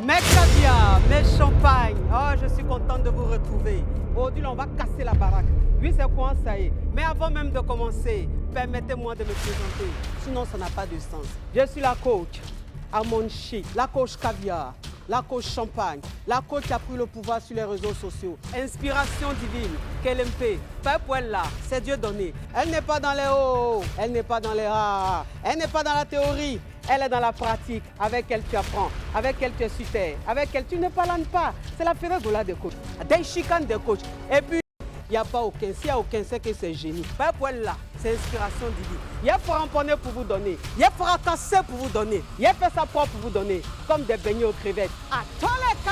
Mes caviars, mes champagnes, oh, je suis contente de vous retrouver. Aujourd'hui, on va casser la baraque. Oui, c'est quoi, ça y est. Mais avant même de commencer, permettez-moi de me présenter. Sinon, ça n'a pas de sens. Je suis la coach Amonchi, la coach caviar, la coach champagne, la coach qui a pris le pouvoir sur les réseaux sociaux. Inspiration divine, KLMP, pas pour elle là, c'est Dieu donné. Elle n'est pas dans les hauts, elle n'est pas dans les rares, elle n'est pas dans la théorie. Elle est dans la pratique, avec elle tu apprends, avec elle tu es sur terre, avec elle tu ne parles pas. C'est la férégola des coachs, des chicanes des coachs. Et puis, il n'y a pas aucun, s'il n'y a aucun, c'est que c'est génie. Pas pour elle là, c'est inspiration divine. Il y a Franponné pour vous donner, il y a Fracassé pour vous donner, il y a fait sa propre pour vous donner, comme des beignets aux crevettes. À tous les cas!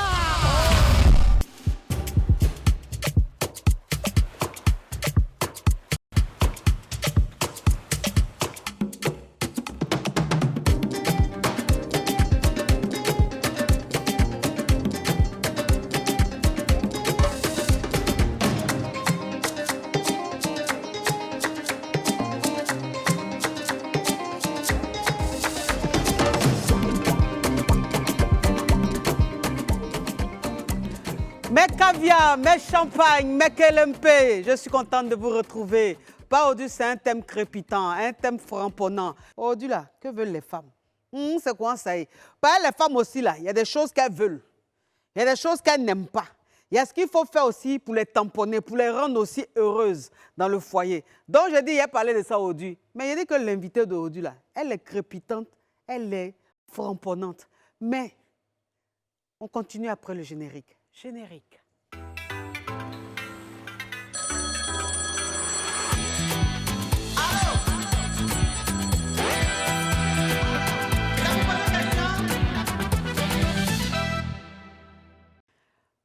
Mes caviars, mes champagnes, mes KLMP, je suis contente de vous retrouver. Pas aujourd'hui, c'est un thème crépitant, un thème framponnant. Aujourd'hui, là, que veulent les femmes? C'est quoi ça y est? Pas les femmes aussi, là, il y a des choses qu'elles veulent. Il y a des choses qu'elles n'aiment pas. Il y a ce qu'il faut faire aussi pour les tamponner, pour les rendre aussi heureuses dans le foyer. Donc, je dis, il a parlé de ça aujourd'hui. Mais il dit que l'invitée d'aujourd'hui, là, elle est crépitante, elle est framponnante. Mais, on continue après le générique. Générique.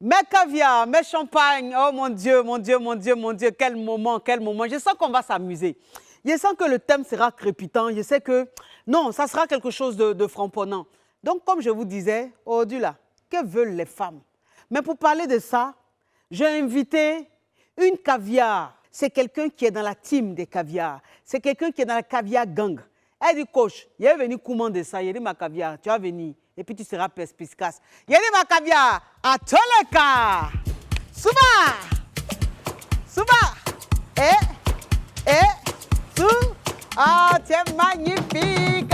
Mes caviars, mes champagnes, oh mon Dieu, mon Dieu, mon Dieu, mon Dieu, quel moment, quel moment. Je sens qu'on va s'amuser. Je sens que le thème sera crépitant. Je sais que, non, ça sera quelque chose de framponnant. Donc, comme je vous disais, aujourd'hui là, que veulent les femmes? Mais pour parler de ça, j'ai invité une caviar. C'est quelqu'un qui est dans la team des caviars. C'est quelqu'un qui est dans la caviar gang. Elle dit, coach, il est venu commander ça. Il dit, ma caviar, tu vas venir. Et puis tu seras perspicace. Il dit, ma caviar, à tous les cas. Souba! Souba! Sou! Ah, tu es magnifique!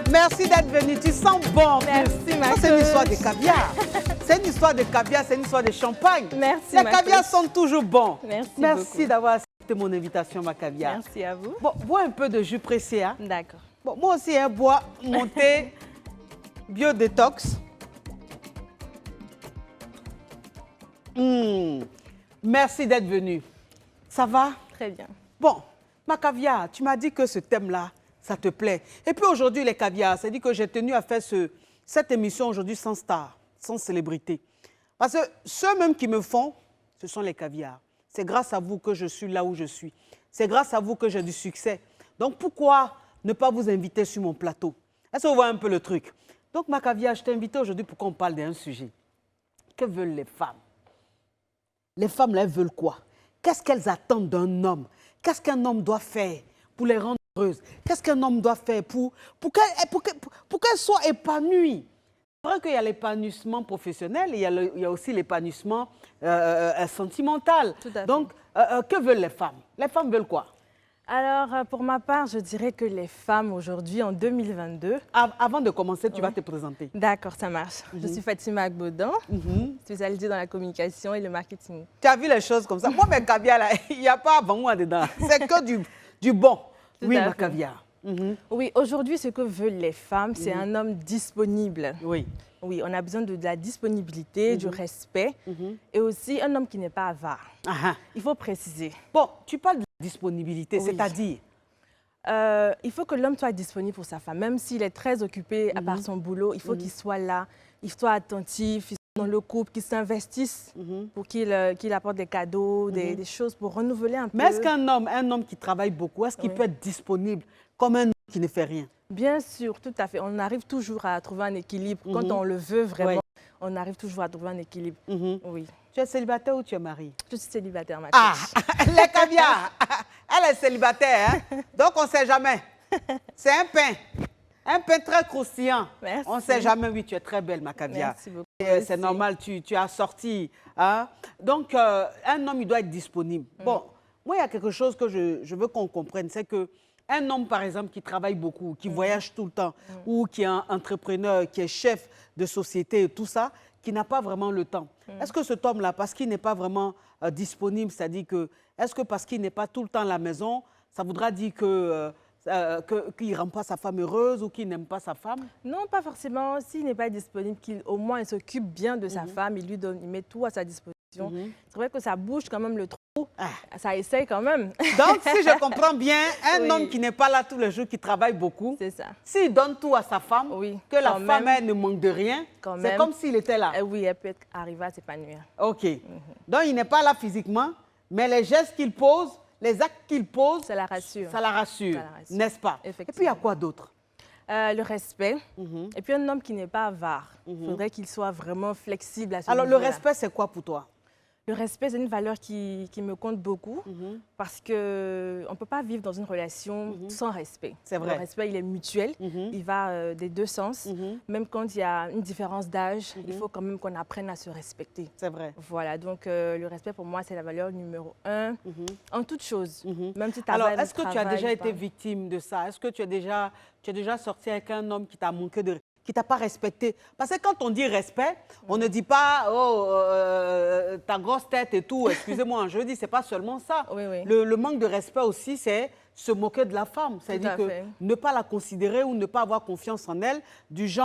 Merci d'être venu, tu sens bon. Merci, ma coach. C'est une histoire de caviar. C'est une histoire de caviar, c'est une histoire de champagne. Merci, Les ma caviars coach. sont toujours bons. Merci d'avoir accepté mon invitation, ma caviar. Merci à vous. Bon, bois un peu de jus pressé. Hein? D'accord. Bon, moi aussi, hein, bois mon thé bio-détox. Merci d'être venu. Ça va? Très bien. Bon, ma caviar, tu m'as dit que ce thème-là, ça te plaît. Et puis aujourd'hui, les caviars, c'est dit que j'ai tenu à faire cette émission aujourd'hui sans star, sans célébrité. Parce que ceux même qui me font, ce sont les caviars. C'est grâce à vous que je suis là où je suis. C'est grâce à vous que j'ai du succès. Donc pourquoi ne pas vous inviter sur mon plateau? Est-ce que vous voyez un peu le truc? Donc ma caviar, je t'ai invité aujourd'hui pour qu'on parle d'un sujet. Que veulent les femmes? Les femmes, là, elles veulent quoi? Qu'est-ce qu'elles attendent d'un homme? Qu'est-ce qu'un homme doit faire pour les rendre heureuses? Qu'est-ce qu'un homme doit faire pour qu'elles soient épanouies? C'est vrai qu'il y a l'épanouissement professionnel et il y a aussi l'épanouissement sentimental. Tout à fait. Donc, que veulent les femmes? Les femmes veulent quoi? Alors, pour ma part, je dirais que les femmes aujourd'hui, en 2022... Avant de commencer, tu vas te présenter. D'accord, ça marche. Je suis Fatima Agbodan, spécialisée dans la communication et le marketing. Tu as vu les choses comme ça? Moi, mes caviars, là, il n'y a pas avant moi dedans. C'est que du bon. Tout Oui, à ma fait. caviar. Oui, aujourd'hui, ce que veulent les femmes, c'est un homme disponible. Oui. Oui, on a besoin de la disponibilité, du respect et aussi un homme qui n'est pas avare. Il faut préciser. Bon, tu parles de disponibilité, Oui. c'est-à-dire? Il faut que l'homme soit disponible pour sa femme, même s'il est très occupé à part son boulot, il faut qu'il soit là, il soit attentif, il soit dans le couple, qu'il s'investisse pour qu'il apporte des cadeaux, des choses pour renouveler un peu. Mais est-ce qu'un homme qui travaille beaucoup, est-ce qu'il peut être disponible comme un homme qui ne fait rien? Bien sûr, tout à fait. On arrive toujours à trouver un équilibre. Quand on le veut vraiment, on arrive toujours à trouver un équilibre. Oui. Tu es célibataire ou tu es mariée? Je suis célibataire, ma Ah, coach. les caviars. Elle est célibataire, hein? Donc on ne sait jamais. C'est un pain. Un pain très croustillant. Merci. On ne sait jamais, oui, tu es très belle, ma caviar. Merci beaucoup. C'est normal, tu as sorti. Hein? Donc, un homme, il doit être disponible. Bon, moi, il y a quelque chose que je veux qu'on comprenne, c'est que un homme, par exemple, qui travaille beaucoup, qui voyage tout le temps, ou qui est un entrepreneur, qui est chef de société et tout ça, qui n'a pas vraiment le temps. Est-ce que cet homme-là, parce qu'il n'est pas vraiment disponible, c'est-à-dire que, est-ce que parce qu'il n'est pas tout le temps à la maison, ça voudra dire que qu'il ne rend pas sa femme heureuse ou qu'il n'aime pas sa femme? Non, pas forcément. S'il n'est pas disponible, au moins il s'occupe bien de sa femme, il met tout à sa disposition. C'est vrai que ça bouge quand même le trou, ça essaye quand même. Donc, si je comprends bien, un homme qui n'est pas là tous les jours, qui travaille beaucoup, s'il donne tout à sa femme, que la femme elle, ne manque de rien, c'est comme s'il était là. Oui, elle peut arriver à s'épanouir. OK. Donc, il n'est pas là physiquement, mais les gestes qu'il pose, les actes qu'il pose, ça la rassure. Ça la rassure, n'est-ce pas? Et puis, il y a quoi d'autre? Le respect. Et puis, un homme qui n'est pas avare. Il faudrait qu'il soit vraiment flexible à ce niveau-là. Alors, le respect, c'est quoi pour toi? Le respect, c'est une valeur qui me compte beaucoup parce qu'on ne peut pas vivre dans une relation sans respect. C'est vrai. Le respect, il est mutuel, il va des deux sens. Même quand il y a une différence d'âge, il faut quand même qu'on apprenne à se respecter. C'est vrai. Voilà, donc le respect pour moi, c'est la valeur numéro 1 en toute chose. Même si alors, est-ce que tu as déjà été victime de ça? Est-ce que tu as déjà sorti avec un homme qui t'a manqué de... qui t'a pas respecté? Parce que quand on dit respect, on ne dit pas ta grosse tête et tout, excusez-moi, je dis, c'est pas seulement ça. Le manque de respect aussi, c'est se moquer de la femme. C'est-à-dire que ne pas la considérer ou ne pas avoir confiance en elle, du genre,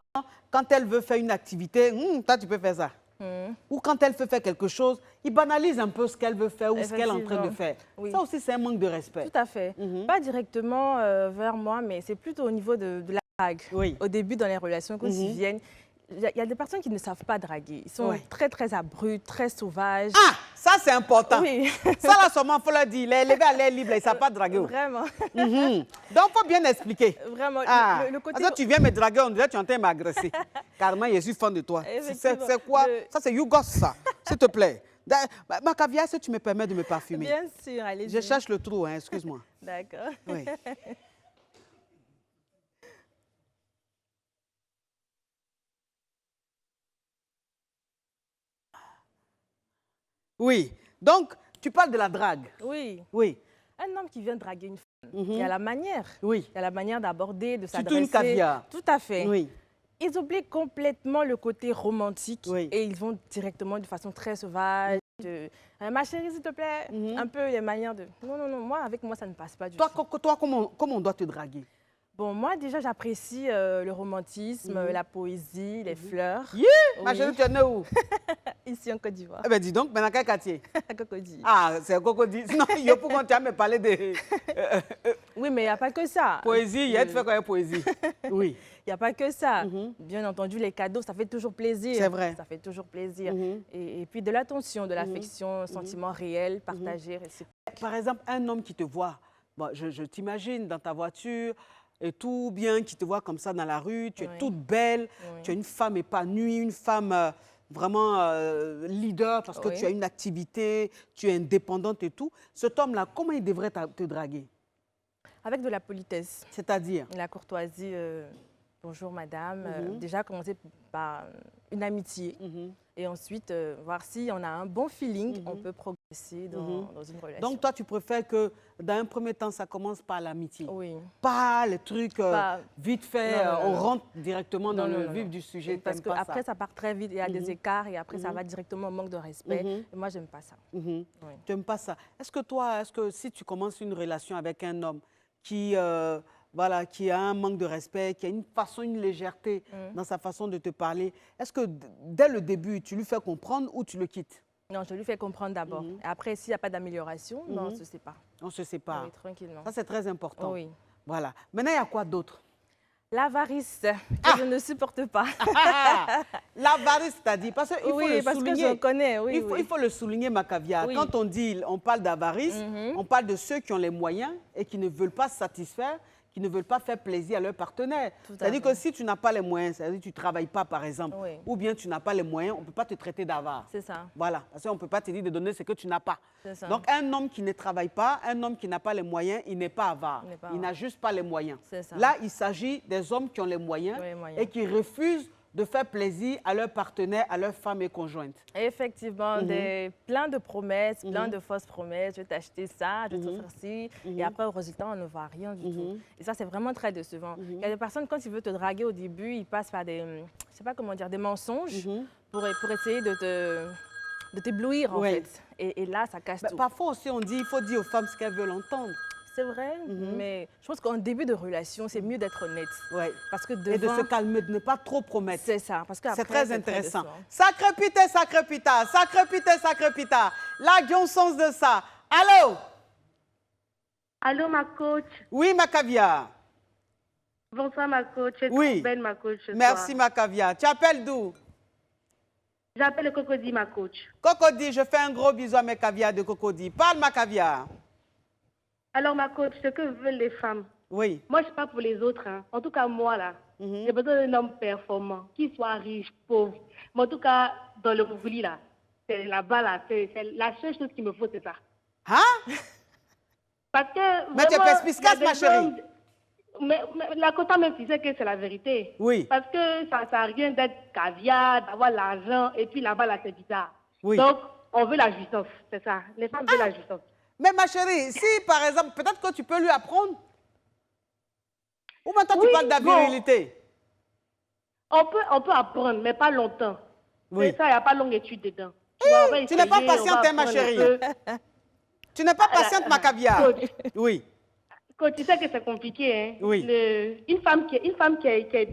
quand elle veut faire une activité, toi tu peux faire ça. Ou quand elle veut faire quelque chose, il banalise un peu ce qu'elle veut faire ou ce qu'elle est en train de faire. Ça aussi, c'est un manque de respect. Tout à fait. Pas directement vers moi, mais c'est plutôt au niveau de la drague. Au début, dans les relations, quand ils viennent, il y a des personnes qui ne savent pas draguer. Ils sont très, très abrupts, très sauvages. Ah, ça, c'est important. Ça, là, seulement, il faut le dire. Les lever à l'air libre, ils ne savent pas draguer. Vraiment. Donc, il faut bien expliquer. Vraiment. Le côté... tu viens me draguer, on dirait que tu es en train de m'agresser. Carrément, je suis fan de toi. C'est quoi? Ça, c'est Yougos, ça. S'il te plaît. Ma caviar, est-ce que tu me permets de me parfumer? Bien sûr, allez-y. Je cherche le trou, hein, excuse-moi. D'accord. Oui. Oui. Donc, tu parles de la drague. Oui. Oui. Un homme qui vient draguer une femme, il y a la manière. Oui. Il y a la manière d'aborder, de s'adresser. Surtout une caviar. Tout à fait. Oui. Ils oublient complètement le côté romantique et ils vont directement de façon très sauvage. Ma chérie, s'il te plaît, un peu les manières de... Non, non, non, avec moi, ça ne passe pas du tout. Toi, comment on doit te draguer? Bon, moi, déjà, j'apprécie le romantisme, la poésie, les fleurs. Ma chérie, tu es née où? Ici, en Côte d'Ivoire. Eh bien, dis donc, dans quel quartier? À Cocody. Ah, c'est Cocody. Sinon, pourquoi tu as me parlé de... Oui, mais il n'y a pas que ça. Poésie, il y a de faire quoi, poésie? Oui. Il n'y a pas que ça. Bien entendu, les cadeaux, ça fait toujours plaisir. C'est vrai. Ça fait toujours plaisir. Et puis de l'attention, de l'affection, un sentiment réel, partagé. Par exemple, un homme qui te voit, bon, je t'imagine dans ta voiture, et tout bien, qui te voit comme ça dans la rue, tu es toute belle, tu es une femme épanouie, une femme vraiment leader parce que tu as une activité, tu es indépendante et tout. Cet homme-là, comment il devrait te draguer? Avec de la politesse. C'est-à-dire? La courtoisie. Bonjour madame. Déjà commencer par une amitié et ensuite voir si on a un bon feeling, on peut progresser dans une relation. Donc toi tu préfères que dans un premier temps ça commence par l'amitié? Oui. Pas les trucs vite fait, on rentre directement dans le vif du sujet. Parce qu'après ça part très vite, il y a des écarts et après ça va directement au manque de respect. Et moi j'aime pas ça. Tu n'aimes pas ça. Est-ce que si tu commences une relation avec un homme qui... voilà, qui a un manque de respect, qui a une façon, une légèreté dans sa façon de te parler. Est-ce que dès le début, tu lui fais comprendre ou tu le quittes? Non, je lui fais comprendre d'abord. Et après, s'il n'y a pas d'amélioration, on se sépare. On se sépare. Oui, tranquillement. Ça, c'est très important. Oui. Voilà. Maintenant, il y a quoi d'autre? L'avarice, que je ne supporte pas. L'avarice, c'est-à-dire, parce qu'il faut le parce souligner. Que je connais, il faut le souligner, ma caviar. Quand on parle d'avarice, on parle de ceux qui ont les moyens et qui ne veulent pas se satisfaire, qui ne veulent pas faire plaisir à leur partenaire. Tout à C'est-à-dire fait. que si tu n'as pas les moyens, c'est-à-dire que tu ne travailles pas, par exemple, Oui. ou bien tu n'as pas les moyens, on ne peut pas te traiter d'avare. C'est ça. Voilà, parce qu'on ne peut pas te dire de donner ce que tu n'as pas. C'est ça. Donc, un homme qui ne travaille pas, un homme qui n'a pas les moyens, il n'est pas avare. Il n'est pas Il n'a avare. juste pas les moyens. C'est ça. Là, il s'agit des hommes qui ont les moyens, Qui ont les moyens. et qui refusent de faire plaisir à leur partenaire, à leur femme et conjointe. Effectivement, plein de promesses, plein de fausses promesses. Je vais t'acheter ça, je vais te faire ci. Et après, au résultat, on ne voit rien du tout. Et ça, c'est vraiment très décevant. Il y a des personnes, quand ils veulent te draguer au début, ils passent par des, je sais pas comment dire, des mensonges pour essayer de t'éblouir, en Ouais. fait. Et là, ça casse tout. Parfois aussi, on dit il faut dire aux femmes ce qu'elles veulent entendre. C'est vrai, mais je pense qu'en début de relation, c'est mieux d'être honnête. Ouais. Parce que Et de devant, se calmer, de ne pas trop promettre. c'est ça. Parce C'est qu'après, très intéressant. décevant. Sacré pita, sacré pita, sacré pita, sacré pita. La guion sens de ça. Allô? Allô, ma coach. Oui, ma caviar. Bonsoir, ma coach. C'est Oui. trop belle, ma coach. ce Merci, soir. ma caviar. Tu appelles d'où? J'appelle le Cocody, ma coach. Cocody, je fais un gros bisou à mes caviars de Cocody. Parle, ma caviar. Alors, ma coach, ce que veulent les femmes. Oui. Moi, je ne sais pas pour les autres. Hein. En tout cas, moi, là, j'ai besoin d'un homme performant, qui soit riche, pauvre. Mais en tout cas, dans le mouvement, là, c'est là-bas, là, c'est la seule chose qu'il me faut, c'est ça. Hein? Parce que. Mais tu es vraiment, perspicace, il y a ma des chérie. hommes- Mais la Cota même, tu sais que c'est la vérité. Oui. Parce que ça n'a rien d'être caviar, d'avoir l'argent, et puis là-bas, là, c'est bizarre. Oui. Donc, on veut la jouissance, c'est ça. Les femmes veulent la jouissance. Mais ma chérie, si par exemple, peut-être que tu peux lui apprendre. Ou maintenant tu Oui, parles de la bon. virilité. On peut apprendre, mais pas longtemps. Oui. C'est ça, il n'y a pas longue étude dedans. Tu vois, on va tu n'es pas essayer, on patiente, va hein, ma apprendre un chérie. peu. Tu n'es pas patiente, ma caviar. Coach, Oui. coach, tu sais que c'est compliqué. Hein? Oui. Une femme qui est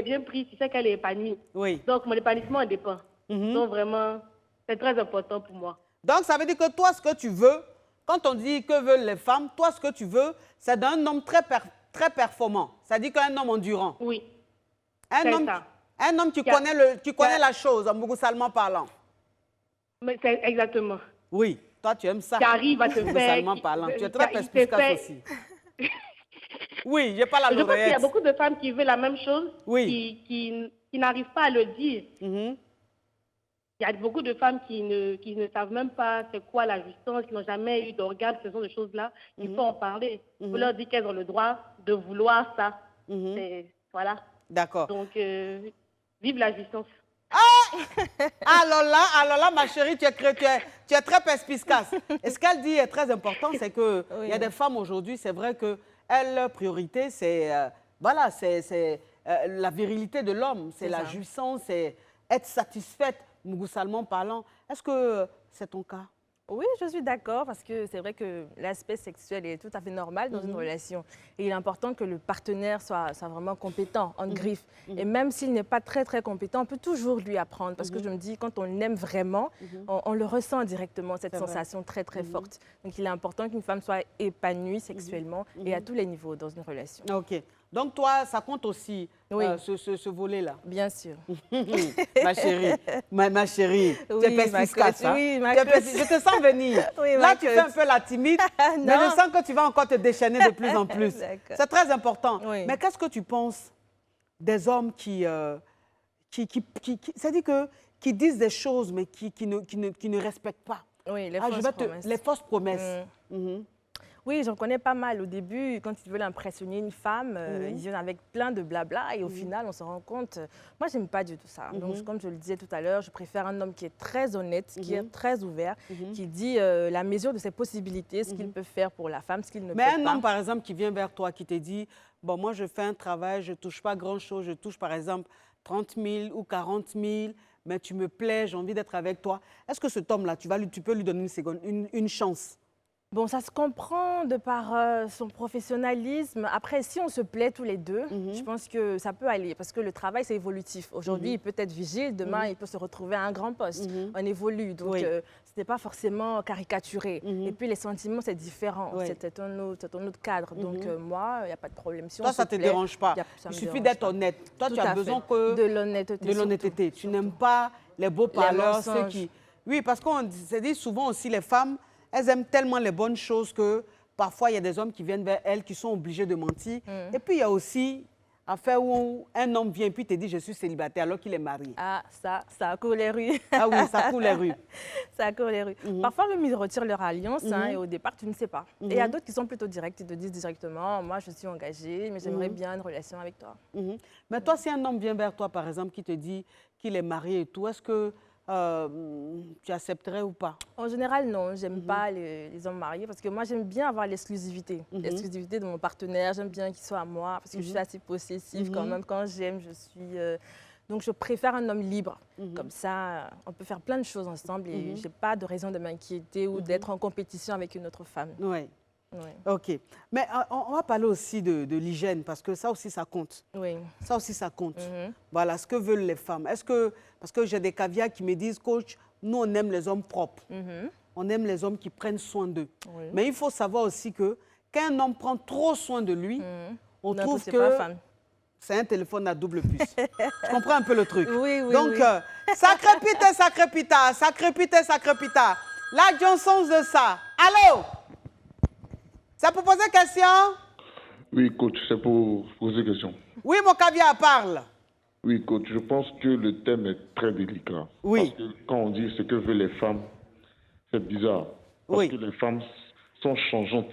bien prise, tu sais qu'elle est épanouie. Oui. Donc, mon épanouissement dépend. Mhm. Donc, vraiment, c'est très important pour moi. Donc, ça veut dire que toi, ce que tu veux, quand on dit que veulent les femmes, toi, ce que tu veux, c'est d'un homme très performant. C'est-à-dire qu'un homme endurant. Oui. Un C'est homme, ça. un homme qui Qui a- connaît a- la chose, en mougousalement parlant. Mais c'est exactement. Oui, toi, tu aimes ça. Qui arrive à te faire. Mougousalement parlant. Tu es très il te perspicace fait- aussi. Oui, j'ai pas la Je pense qu'il y a l'oreillette. beaucoup de femmes qui veulent la même chose, Oui. qui n'arrivent pas à le dire. Mhm. Il y a beaucoup de femmes qui ne savent même pas c'est quoi la jouissance, qui n'ont jamais eu d'orgasme, ce sont des choses-là. Il faut en parler. Il faut leur dire qu'elles ont le droit de vouloir ça. Voilà. D'accord. Donc, vive la jouissance. Alors là, ma chérie, tu es très perspicace. Et ce qu'elle dit est très important, c'est qu'il Oui. y a des femmes aujourd'hui, c'est vrai que leur priorité, c'est voilà, c'est la virilité de l'homme, c'est C'est la ça. jouissance, c'est être satisfaite, mougousalement parlant. Est-ce que c'est ton cas? Oui, je suis d'accord parce que c'est vrai que l'aspect sexuel est tout à fait normal dans une relation. Et il est important que le partenaire soit vraiment compétent, en griffe. Et même s'il n'est pas très, très compétent, on peut toujours lui apprendre. Parce que je me dis, quand on l'aime vraiment, on le ressent directement, cette C'est vrai. sensation très, très forte. Donc il est important qu'une femme soit épanouie sexuellement et à tous les niveaux dans une relation. Ok. Donc toi, ça compte aussi, Oui. ce volet-là. Bien sûr. Ma chérie, ma chérie, tu Oui, es ma perspicace, coach, hein? oui, ma Tu es coach. Je te sens venir. Oui, Là, ma tu fais un coach. peu la timide, mais Non. je sens que tu vas encore te déchaîner de plus en plus. D'accord. C'est très important. Oui. Mais qu'est-ce que tu penses des hommes c'est-à-dire qui disent des choses, mais qui ne respectent pas? Oui, les Ah, fausses promesses. les fausses promesses. Mhm. Oui, j'en connais pas mal. Au début, quand ils veulent impressionner une femme, ils viennent avec plein de blabla et au final, on se rend compte... moi, j'aime pas du tout ça. Donc, comme je le disais tout à l'heure, je préfère un homme qui est très honnête, qui est très ouvert, qui dit la mesure de ses possibilités, ce qu'il peut faire pour la femme, ce qu'il ne Mais peut un pas. homme, par exemple, qui vient vers toi, qui te dit, bon, moi, je fais un travail, je ne touche pas grand-chose, je touche, par exemple, 30 000 ou 40 000, mais tu me plais, j'ai envie d'être avec toi. Est-ce que cet homme-là, tu peux lui donner une chance? Bon, ça se comprend de par son professionnalisme. Après, si on se plaît tous les deux, je pense que ça peut aller parce que le travail, c'est évolutif. Aujourd'hui, il peut être vigile, demain, il peut se retrouver à un grand poste. On évolue, donc Oui. ce n'est pas forcément caricaturé. Et puis, les sentiments, c'est différent. Oui. C'est un autre cadre. Donc, moi, il n'y a pas de problème. Si Toi, on ça se ne te plaît, dérange pas. ça me Il suffit dérange d'être pas. honnête. Toi, Tout tu as à besoin fait. que De l'honnêteté. de l'honnêteté. surtout. Tu n'aimes pas les beaux parleurs, ceux mensonges. qui... Oui, parce qu'on se dit souvent aussi, les femmes, elles aiment tellement les bonnes choses que parfois, il y a des hommes qui viennent vers elle, qui sont obligés de mentir. Et puis, il y a aussi affaire où un homme vient et puis te dit « je suis célibataire » alors qu'il est marié. Ah, ça court les rues. Ah oui, ça court les rues. Ça court les rues. Parfois, même, ils retirent leur alliance et au départ, tu ne sais pas. Et il y a d'autres qui sont plutôt directs. Ils te disent directement « moi, je suis engagée, mais j'aimerais bien une relation avec toi. Mais toi, si un homme vient vers toi, par exemple, qui te dit qu'il est marié et tout, est-ce que tu accepterais ou pas? En général, non. J'aime pas les hommes mariés parce que moi, j'aime bien avoir l'exclusivité. L'exclusivité de mon partenaire. J'aime bien qu'il soit à moi parce que je suis assez possessive quand même. Quand j'aime, je suis... Donc, je préfère un homme libre. Comme ça, on peut faire plein de choses ensemble et je n'ai pas de raison de m'inquiéter ou d'être en compétition avec une autre femme. Oui. Oui. OK. Mais on va parler aussi de l'hygiène parce que ça aussi, ça compte. Oui. Ça aussi, ça compte. Voilà, ce que veulent les femmes. Est-ce que... Parce que j'ai des caviars qui me disent « Coach, nous, on aime les hommes propres. On aime les hommes qui prennent soin d'eux. Oui. Mais il faut savoir aussi que quand un homme prend trop soin de lui, on Non, trouve c'est que pas femme. c'est un téléphone à double puce. Tu comprends un peu le truc? Oui, oui, Donc, oui. ça crépite, ça crépita, ça crépite, ça crépita. La Johnson de ça. Allô? C'est pour poser question? Oui, coach, c'est pour poser question. Oui, mon caviar parle. Oui, coach, je pense que le thème est très délicat. Oui. Parce que quand on dit ce que veulent les femmes, c'est bizarre. Parce Oui. que les femmes sont changeantes.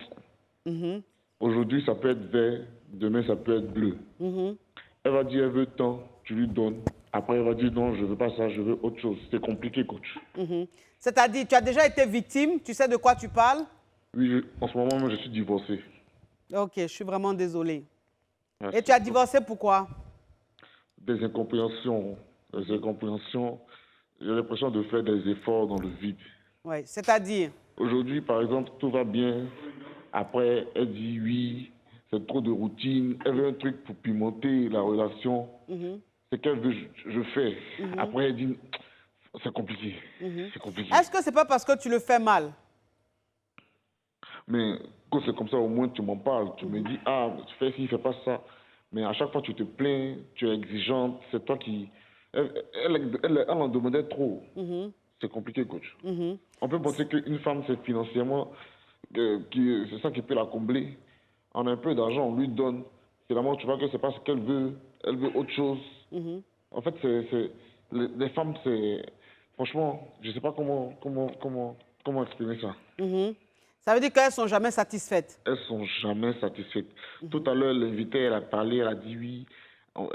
Aujourd'hui, ça peut être vert, demain, ça peut être bleu. Elle va dire, elle veut tant, tu lui donnes. Après, elle va dire, non, je ne veux pas ça, je veux autre chose. C'est compliqué, coach. C'est-à-dire, tu as déjà été victime, tu sais de quoi tu parles? Oui, en ce moment, moi, je suis divorcé. Ok, je suis vraiment désolée. Merci. Et tu as divorcé pourquoi? Des incompréhensions. Des incompréhensions. J'ai l'impression de faire des efforts dans le vide. Oui, c'est-à-dire? Aujourd'hui, par exemple, tout va bien. Après, elle dit oui, c'est trop de routine. Elle veut un truc pour pimenter la relation. Ce qu'elle veut, je fais. Après, elle dit, c'est compliqué. C'est compliqué. Est-ce que c'est pas parce que tu le fais mal? Mais quand c'est comme ça, au moins, tu m'en parles. Tu me dis, ah, tu fais ci, fais pas ça. Mais à chaque fois, tu te plains, tu es exigeante. C'est toi qui... Elle en demandait trop. C'est compliqué, coach. On peut penser qu'une femme, c'est financièrement... c'est ça qui peut la combler. On a un peu d'argent, on lui donne. Finalement, tu vois que c'est pas ce qu'elle veut. Elle veut autre chose. En fait, les femmes, c'est... Franchement, je sais pas comment exprimer ça. Ça veut dire qu'elles ne sont jamais satisfaites. Elles sont jamais satisfaites. Tout à l'heure, l'invitée, elle a parlé, elle a dit oui.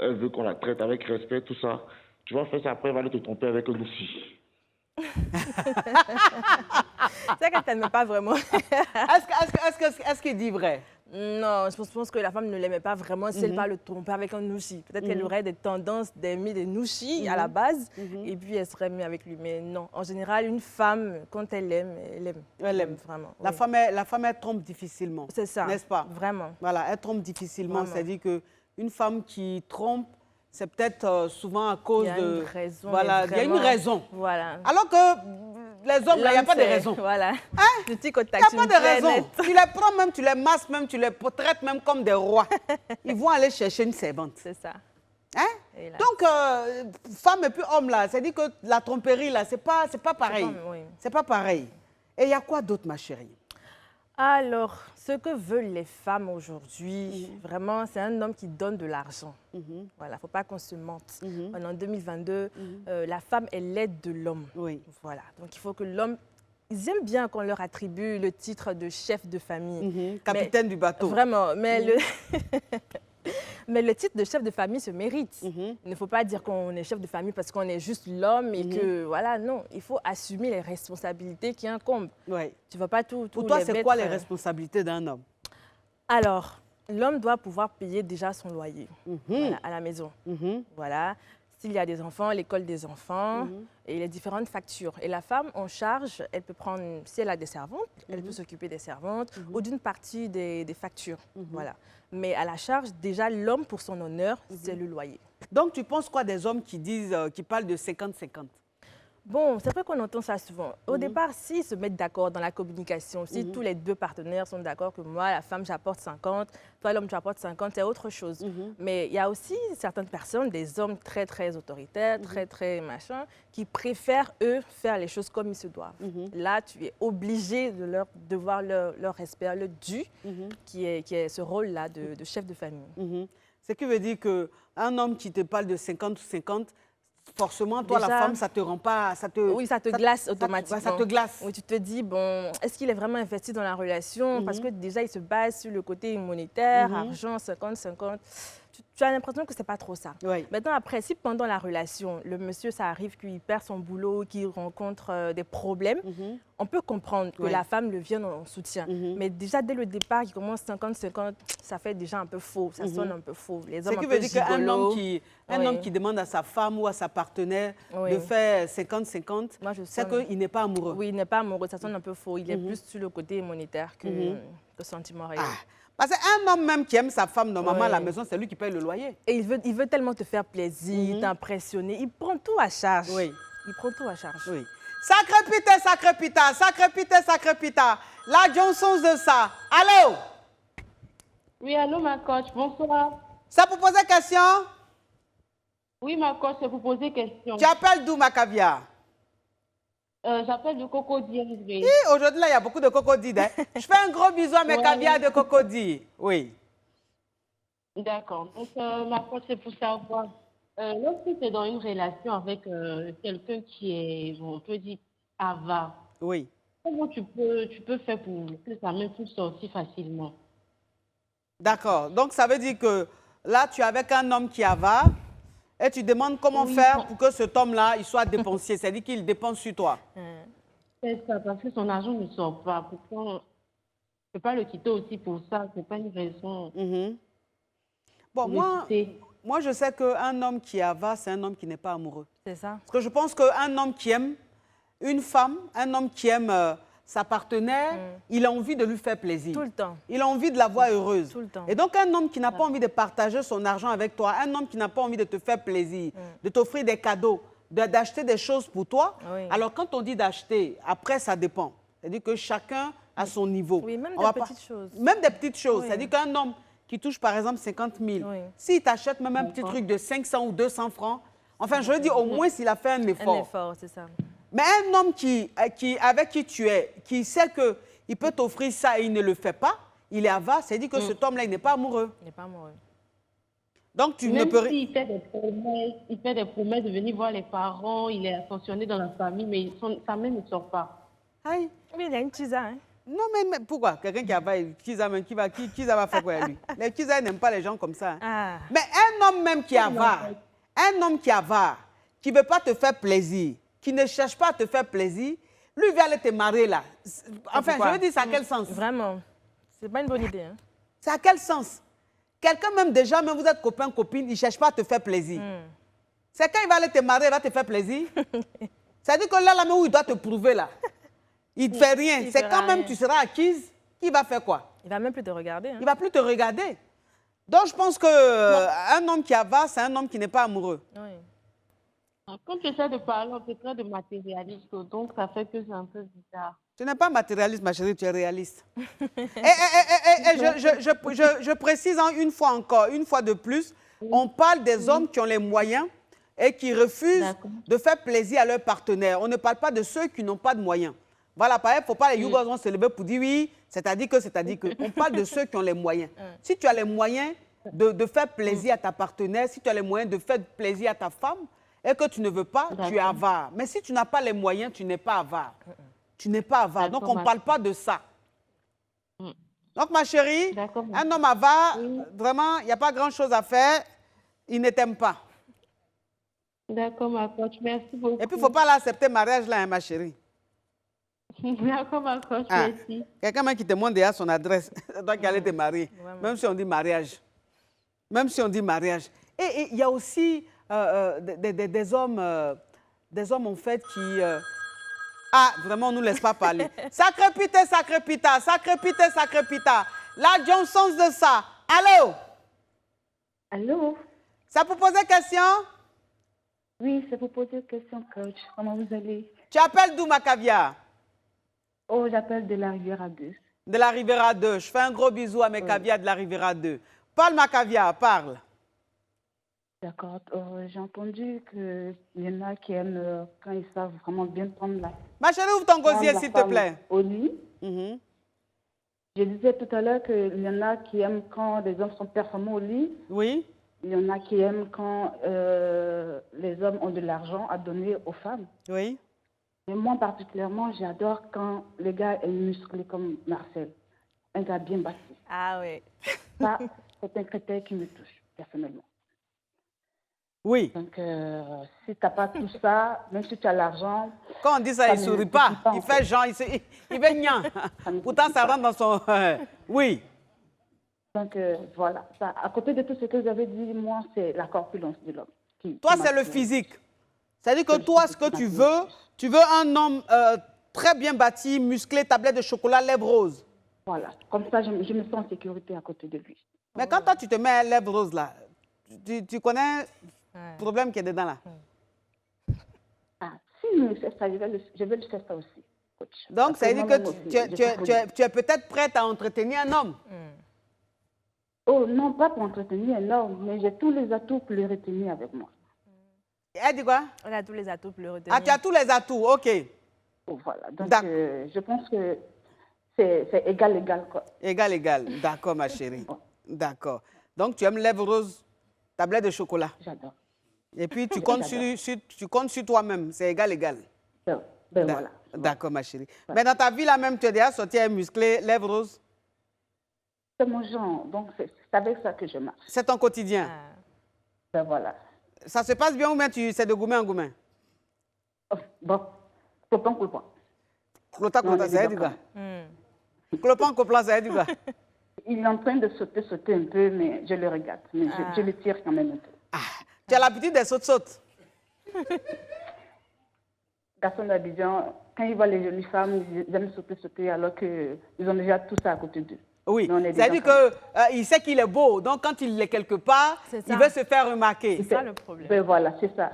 Elle veut qu'on la traite avec respect, tout ça. Tu vas faire ça après, elle va aller te tromper avec un aussi. C'est qu'elle ne t'aime pas vraiment. Est-ce qu'il dit vrai? Non, je pense que la femme ne l'aimait pas vraiment si elle va le tromper avec un nouchi. Peut-être qu'elle aurait des tendances d'aimer des nouchis à la base et puis elle serait mieux avec lui. Mais non, en général, une femme, quand elle aime, elle aime. Elle aime. Vraiment. La femme, elle trompe difficilement. C'est ça. N'est-ce pas? Vraiment. Voilà, elle trompe difficilement. C'est-à-dire qu'une femme qui trompe, c'est peut-être souvent à cause de... Il y a une raison. Voilà, il y a une raison. Voilà. Alors que les hommes, il n'y a pas de raison. Voilà. Hein? Il n'y a pas de raison. Tu les prends même, tu les masses même, tu les traites même comme des rois. Ils vont aller chercher une servante. C'est ça. Hein? Donc, femme et puis homme, là, c'est-à-dire que la tromperie, là, c'est pas pareil. C'est pas pareil. Et il y a quoi d'autre, ma chérie? Alors, ce que veulent les femmes aujourd'hui, vraiment, c'est un homme qui donne de l'argent. Voilà, il ne faut pas qu'on se mente. En 2022, la femme est l'aide de l'homme. Oui. Voilà, donc il faut que l'homme... Ils aiment bien qu'on leur attribue le titre de chef de famille. Capitaine du bateau. Vraiment, mais mais le titre de chef de famille se mérite. Il ne faut pas dire qu'on est chef de famille parce qu'on est juste l'homme et que, voilà, non. Il faut assumer les responsabilités qui incombent. Oui. Tu ne vas pas tout Pour toi, c'est quoi les responsabilités d'un homme? Alors, l'homme doit pouvoir payer déjà son loyer voilà, à la maison. Voilà. S'il y a des enfants, l'école des enfants et les différentes factures. Et la femme, en charge, elle peut prendre, si elle a des servantes, elle peut s'occuper des servantes ou d'une partie des factures. Voilà. Mais à la charge, déjà, l'homme, pour son honneur, c'est le loyer. Donc, tu penses quoi des hommes qui disent, qui parlent de 50-50? Bon, c'est vrai qu'on entend ça souvent. Au départ, s'ils se mettent d'accord dans la communication, si tous les deux partenaires sont d'accord que moi, la femme, j'apporte 50, toi, l'homme, tu apportes 50, c'est autre chose. Mais il y a aussi certaines personnes, des hommes très, très autoritaires, très, très machin, qui préfèrent, eux, faire les choses comme ils se doivent. Là, tu es obligé de leur devoir leur respect, le dû, qui est ce rôle-là de chef de famille. Ce qui veut dire qu'un homme qui te parle de 50 ou 50, forcément, toi, Déjà, la femme, ça te rend pas... Oui, ça te glace automatiquement. Ça te glace. Oui, tu te dis, bon, est-ce qu'il est vraiment investi dans la relation? Parce que déjà, il se base sur le côté monétaire, argent, 50-50. Tu as l'impression que ce n'est pas trop ça. Oui. Maintenant, après, si pendant la relation, le monsieur, ça arrive qu'il perd son boulot, qu'il rencontre des problèmes, on peut comprendre que la femme le vienne en soutien. Mais déjà, dès le départ, il commence 50-50, ça fait déjà un peu faux, ça sonne un peu faux. Les hommes Ce qui veut dire qu'un homme qui demande à sa femme ou à sa partenaire de faire 50-50, c'est qu'il n'est pas amoureux. Oui, il n'est pas amoureux, ça sonne un peu faux. Il est plus sur le côté monétaire que le sentiment réel. Parce qu'un homme même qui aime sa femme, normalement, à la maison, c'est lui qui paye le loyer. Et il veut tellement te faire plaisir, t'impressionner. Il prend tout à charge. Oui. Il prend tout à charge. Oui. Sacré pita, sacré pita, sacré pita, sacré pita. La Johnson de ça. Allô? Oui, allô, ma coach, bonsoir. Ça pour poser question? Oui, ma coach, c'est pour poser question. Tu appelles d'où, ma caviar? J'appelle de Cocody. Aujourd'hui, là, il y a beaucoup de cocodies. Hein? Je fais un gros bisou à mes caviars de cocody. Oui. D'accord. Donc, ma coach, c'est pour savoir, lorsque tu es dans une relation avec quelqu'un qui est, on peut dire, avare, oui. Comment tu peux faire pour que ça même puisse sortir facilement? D'accord. Donc, ça veut dire que là, tu es avec un homme qui est avare et tu demandes comment faire pour que cet homme-là, il soit dépensier. C'est-à-dire qu'il dépense sur toi. C'est ça, parce que son argent ne sort pas. Pourquoi je ne peux pas le quitter aussi pour ça? Ce n'est pas une raison. Bon, moi, je sais qu'un homme qui est avare, c'est un homme qui n'est pas amoureux. C'est ça. Parce que je pense qu'un homme qui aime une femme, un homme qui aime sa partenaire, il a envie de lui faire plaisir. Tout le temps. Il a envie de la voir heureuse. Tout le temps. Et donc, un homme qui n'a pas envie de partager son argent avec toi, un homme qui n'a pas envie de te faire plaisir, de t'offrir des cadeaux, d'acheter des choses pour toi, alors quand on dit d'acheter, après, ça dépend. C'est-à-dire que chacun a son niveau. Oui, même des petites choses. Même des petites choses. C'est-à-dire qu'un homme qui touche, par exemple, 50 000, s'il t'achète même un petit truc de 500 ou 200 francs, enfin, je veux dire, au moins, s'il a fait un effort. Un effort, c'est ça. Mais un homme avec qui tu es, qui sait qu'il peut t'offrir ça et il ne le fait pas, il est avare, c'est-à-dire que cet homme-là, il n'est pas amoureux. Il n'est pas amoureux. Donc, tu Même ne peux... s'il fait des promesses de venir voir les parents, il est attentionné dans la famille, mais sa main ne sort pas. Aïe. Oui, il a une tisa, hein? Non, mais pourquoi? Quelqu'un qui a pas... Qui va faire quoi à lui? Les Kisa n'aiment pas les gens comme ça. Ah. Mais un homme même qui est avare, qui ne veut pas te faire plaisir, qui ne cherche pas à te faire plaisir, lui vient aller te marier là. Enfin, je veux dire, c'est à quel sens? Vraiment. C'est pas une bonne idée. Hein? C'est à quel sens? Quelqu'un même déjà, même vous êtes copain, copine, il ne cherche pas à te faire plaisir. C'est quand il va aller te marier, il va te faire plaisir. C'est-à-dire que là, même où il doit te prouver là, il ne fait rien. C'est quand même tu seras acquise, qui va faire quoi? Il va même plus te regarder. Hein? Il va plus te regarder. Donc je pense qu'un homme qui avare, c'est un homme qui n'est pas amoureux. Oui. Quand tu essaies de parler, on te traite de matérialiste, donc ça fait que c'est un peu bizarre. Tu n'es pas matérialiste, ma chérie, tu es réaliste. Je précise une fois encore, une fois de plus, on parle des hommes qui ont les moyens et qui refusent de faire plaisir à leur partenaire. On ne parle pas de ceux qui n'ont pas de moyens. Voilà, par exemple, il ne faut pas les yougos vont se lever pour dire oui, c'est-à-dire que. On parle de ceux qui ont les moyens. Si tu as les moyens de faire plaisir à ta partenaire, si tu as les moyens de faire plaisir à ta femme, et que tu ne veux pas, tu es avare. Mais si tu n'as pas les moyens, tu n'es pas avare. Tu n'es pas avare. Donc, on ne parle pas de ça. Donc, ma chérie, un homme avare, vraiment, il n'y a pas grand-chose à faire. Il ne t'aime pas. D'accord, ma coach. Merci beaucoup. Et puis, il ne faut pas l'accepter mariage là, hein, ma chérie. D'accord, ma coach. Merci. Quelqu'un qui te demande déjà son adresse, donc il allait te marier. Même si on dit mariage. Même si on dit mariage. Et il y a aussi des hommes en fait qui... Ah, vraiment, on ne nous laisse pas parler. Sacré pita, sacré pita, sacré pita, sacré pita. La Johnson de ça. Allô? Allô? Ça pour poser question? Oui, c'est pour poser une question, coach. Comment vous allez? Tu appelles d'où, ma caviar? Oh, j'appelle de la Riviera 2. De la Riviera 2. Je fais un gros bisou à mes caviars de la Riviera 2. Parle, ma caviar, parle. D'accord. J'ai entendu qu'il y en a qui aiment quand ils savent vraiment bien prendre Ma chérie, ouvre ton prendre gosier, la s'il te femme plaît. au lit. Je disais tout à l'heure qu'il y en a qui aiment quand les hommes sont performants au lit. Oui. Il y en a qui aiment quand les hommes ont de l'argent à donner aux femmes. Oui. Mais moi, particulièrement, j'adore quand le gars est musclé comme Marcel. Un gars bien bâti. Ah oui. Ça, c'est un critère qui me touche, personnellement. Oui. Donc, si tu n'as pas tout ça, même si tu as l'argent... Quand on dit ça, il ne sourit pas. Il fait genre, il fait gnan. Pourtant, ça rentre dans son... oui. Donc, voilà. Ça, à côté de tout ce que vous avez dit, moi, c'est la corpulence de l'homme. Toi, c'est le physique. C'est-à-dire que toi, ce que tu veux un homme très bien bâti, musclé, tablette de chocolat, lèvres roses. Voilà. Comme ça, je me sens en sécurité à côté de lui. Mais quand toi, tu te mets à lèvres roses, là, tu connais le problème qui est dedans, là? Ah, si je me fais ça, je vais le faire ça aussi, coach. Donc, ça veut dire que tu es peut-être prête à entretenir un homme. Oh, non, pas pour entretenir un homme, mais j'ai tous les atouts pour le retenir avec moi. Elle dit quoi? Elle a tous les atouts pour le retenir. Ah, tu as tous les atouts, OK. Oh, voilà. Donc, je pense que c'est égal, quoi. Égal. D'accord, ma chérie. D'accord. Donc, tu aimes lèvres roses, tablette de chocolat. J'adore. Et puis, tu comptes sur toi-même. C'est égal. Ben voilà. D'accord, ma chérie. Ouais. Mais dans ta vie, là même, tu es déjà sortie à musclé, lèvres roses? C'est mon genre. Donc, c'est avec ça que je marche. C'est ton quotidien? Ben voilà. Ça se passe bien ou bien c'est de gourmet en gourmet? Oh, bon, clopin. Clota, ça veut dire quoi? Clopin, ça veut dire quoi? Il est en train de sauter un peu, mais je le regarde. Mais je le tire quand même un peu. Ah, tu as l'habitude des sautes. Garçon d'Abidjan, quand il voit les jolies femmes, ils aiment sauter alors qu'ils ont déjà tout ça à côté d'eux. Oui, c'est-à-dire qu'il sait qu'il est beau, donc quand il est quelque part, il veut se faire remarquer. C'est ça le problème. Ben voilà, c'est ça.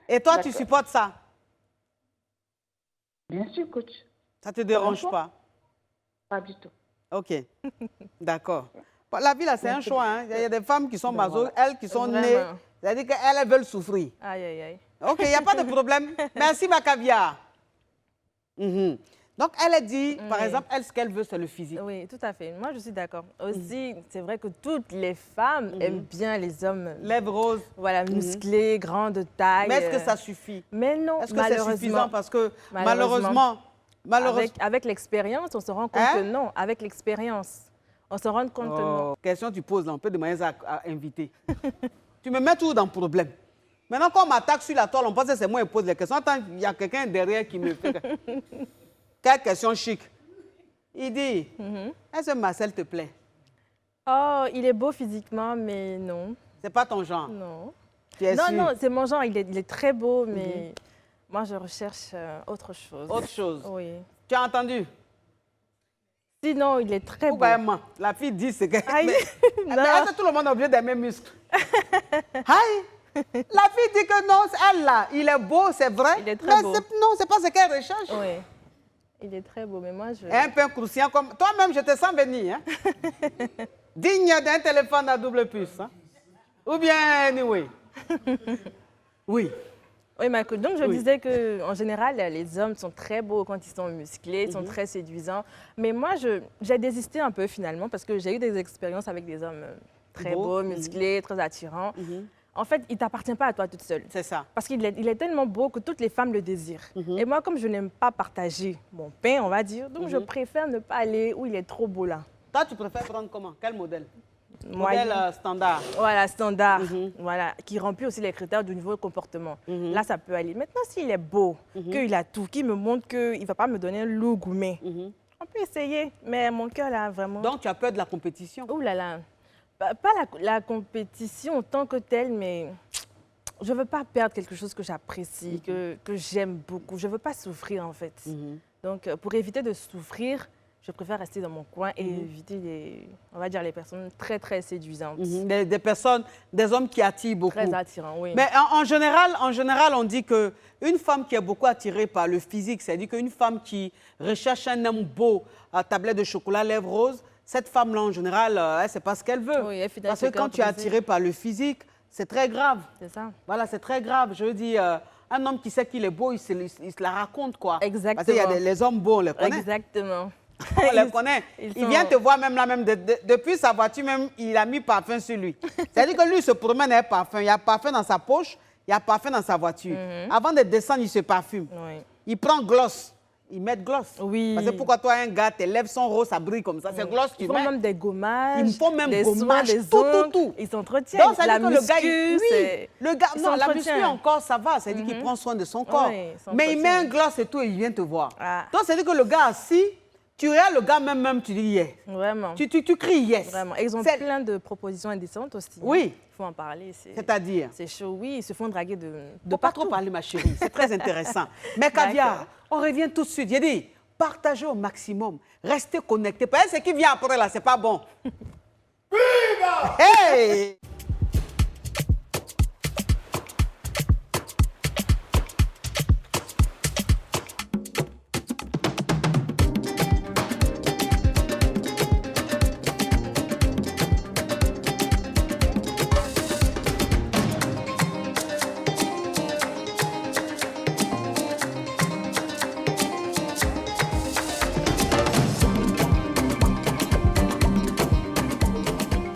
Et toi, tu supportes ça? Bien sûr, coach. Ça ne te dérange pas? Pas du tout. OK, d'accord. La vie, là, c'est un choix. Hein. Il y a des femmes qui sont maso, elles qui sont nées, c'est-à-dire qu'elles veulent souffrir. Aïe. OK, il n'y a pas de problème. Merci, ma caviar. Donc, elle a dit, par exemple, elle, ce qu'elle veut, c'est le physique. Oui, tout à fait. Moi, je suis d'accord. Aussi, c'est vrai que toutes les femmes aiment bien les hommes... Lèvres roses. Voilà, musclés, grands de taille. Mais est-ce que ça suffit? Mais non, est-ce que c'est suffisant? Parce que malheureusement... Avec l'expérience, on se rend compte que non. Avec l'expérience, on se rend compte que non. Question tu poses, là, on peut demander à inviter. Tu me mets toujours dans le problème. Maintenant, quand on m'attaque sur la toile, on pense que c'est moi qui pose les questions. Attends, il y a quelqu'un derrière qui me fait... Quelle question chic. Il dit, est-ce que Marcel te plaît? Oh, il est beau physiquement, mais non. C'est pas ton genre? Non. Non, c'est mon genre. Il est très beau, mais moi, je recherche autre chose. Autre chose? Oui. Tu as entendu? Sinon, il est très beau. La fille dit ce que... Aïe. Mais est-ce que tout le monde a obligé d'aimer muscles? Aïe. La fille dit que non, elle là, il est beau, c'est vrai. Il est très beau. Non, c'est pas ce qu'elle recherche. Oui. Il est très beau, mais moi, je... Un peu croustillant comme... Toi-même, je te sens venir. Hein? Digne d'un téléphone à double puce. Hein? Ou bien, anyway. Oui. Oui, ma coach. Donc, je disais qu'en général, les hommes sont très beaux quand ils sont musclés, ils sont très séduisants. Mais moi, j'ai désisté un peu finalement parce que j'ai eu des expériences avec des hommes très beaux, musclés, très attirants. En fait, il ne t'appartient pas à toi toute seule. C'est ça. Parce qu'il est tellement beau que toutes les femmes le désirent. Et moi, comme je n'aime pas partager mon pain, on va dire, donc je préfère ne pas aller où il est trop beau là. Toi, tu préfères prendre comment? Quel modèle? Modèle standard. Voilà, standard. Voilà, qui remplit aussi les critères du niveau de comportement. Là, ça peut aller. Maintenant, s'il est beau, qu'il a tout, qu'il me montre qu'il ne va pas me donner un loup gourmet, on peut essayer. Mais mon cœur, là, vraiment... Donc, tu as peur de la compétition? Ouh là là. Pas la compétition en tant que telle, mais je ne veux pas perdre quelque chose que j'apprécie, que j'aime beaucoup. Je ne veux pas souffrir, en fait. Donc, pour éviter de souffrir, je préfère rester dans mon coin et éviter on va dire, les personnes très, très séduisantes. Des personnes, des hommes qui attirent beaucoup. Très attirants, oui. Mais en général, on dit qu'une femme qui est beaucoup attirée par le physique, c'est-à-dire qu'une femme qui recherche un homme beau à tablette de chocolat, lèvres roses, cette femme-là, en général, elle ne sait pas ce qu'elle veut. Oui, elle parce que quand tu es attiré par le physique, c'est très grave. C'est ça. Voilà, c'est très grave. Je veux dire, un homme qui sait qu'il est beau, il se la raconte, quoi. Exactement. Parce qu'il y a les hommes beaux, on les connaît. Exactement. On les connaît. Il vient te voir même là, même depuis sa voiture, même, il a mis parfum sur lui. C'est-à-dire que lui, il se promène avec parfum. Il y a parfum dans sa poche, il y a parfum dans sa voiture. Avant de descendre, il se parfume. Oui. Il prend gloss. Ils mettent gloss. Oui. Parce que pourquoi toi, un gars, tes lèvres sont roses, ça brille comme ça. C'est gloss Ils qu'ils font mettent. même des gommages. Ils font même des gommages, soins, des ongles. tout. Ils s'entretiennent. Donc, ça la dit que le gars, muscu, le gars, il non, la s'entretient. muscu encore, ça va. Ça dit qu'il prend soin de son corps. Oui, il mais il met un s'entretient. gloss et tout et il vient te voir. Ah. Donc, ça dit que le gars assis, tu regardes le gars même, tu dis yes. Vraiment. Tu cries yes. Vraiment. Et ils ont C'est- plein de propositions indécentes aussi. Oui. Il faut en parler. C'est-à-dire, C'est chaud, oui. Ils se font draguer de faut pas trop partout. parler, ma chérie. C'est très intéressant. Mais Caviar, on revient tout de suite. J'ai dit, partagez au maximum. Restez connectés. Parce que ce qui vient après, là, c'est pas bon. Viva! Hey!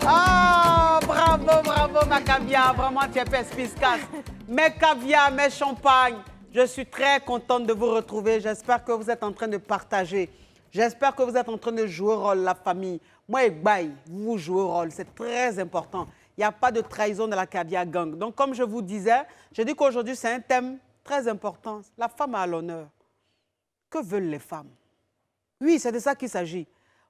Ah, bravo, ma Caviar. Vraiment, tu es perspicace. Mes caviars, mes champagnes, je suis très contente de vous retrouver. J'espère que vous êtes en train de partager. J'espère que vous êtes en train de jouer rôle, la famille. Moi et Baye, vous jouez rôle. C'est très important. Il n'y a pas de trahison de la Caviar Gang. Donc, comme je vous disais, je dis qu'aujourd'hui, c'est un thème très important. La femme à l'honneur. Que veulent les femmes? Oui, c'est de ça qu'il s'agit.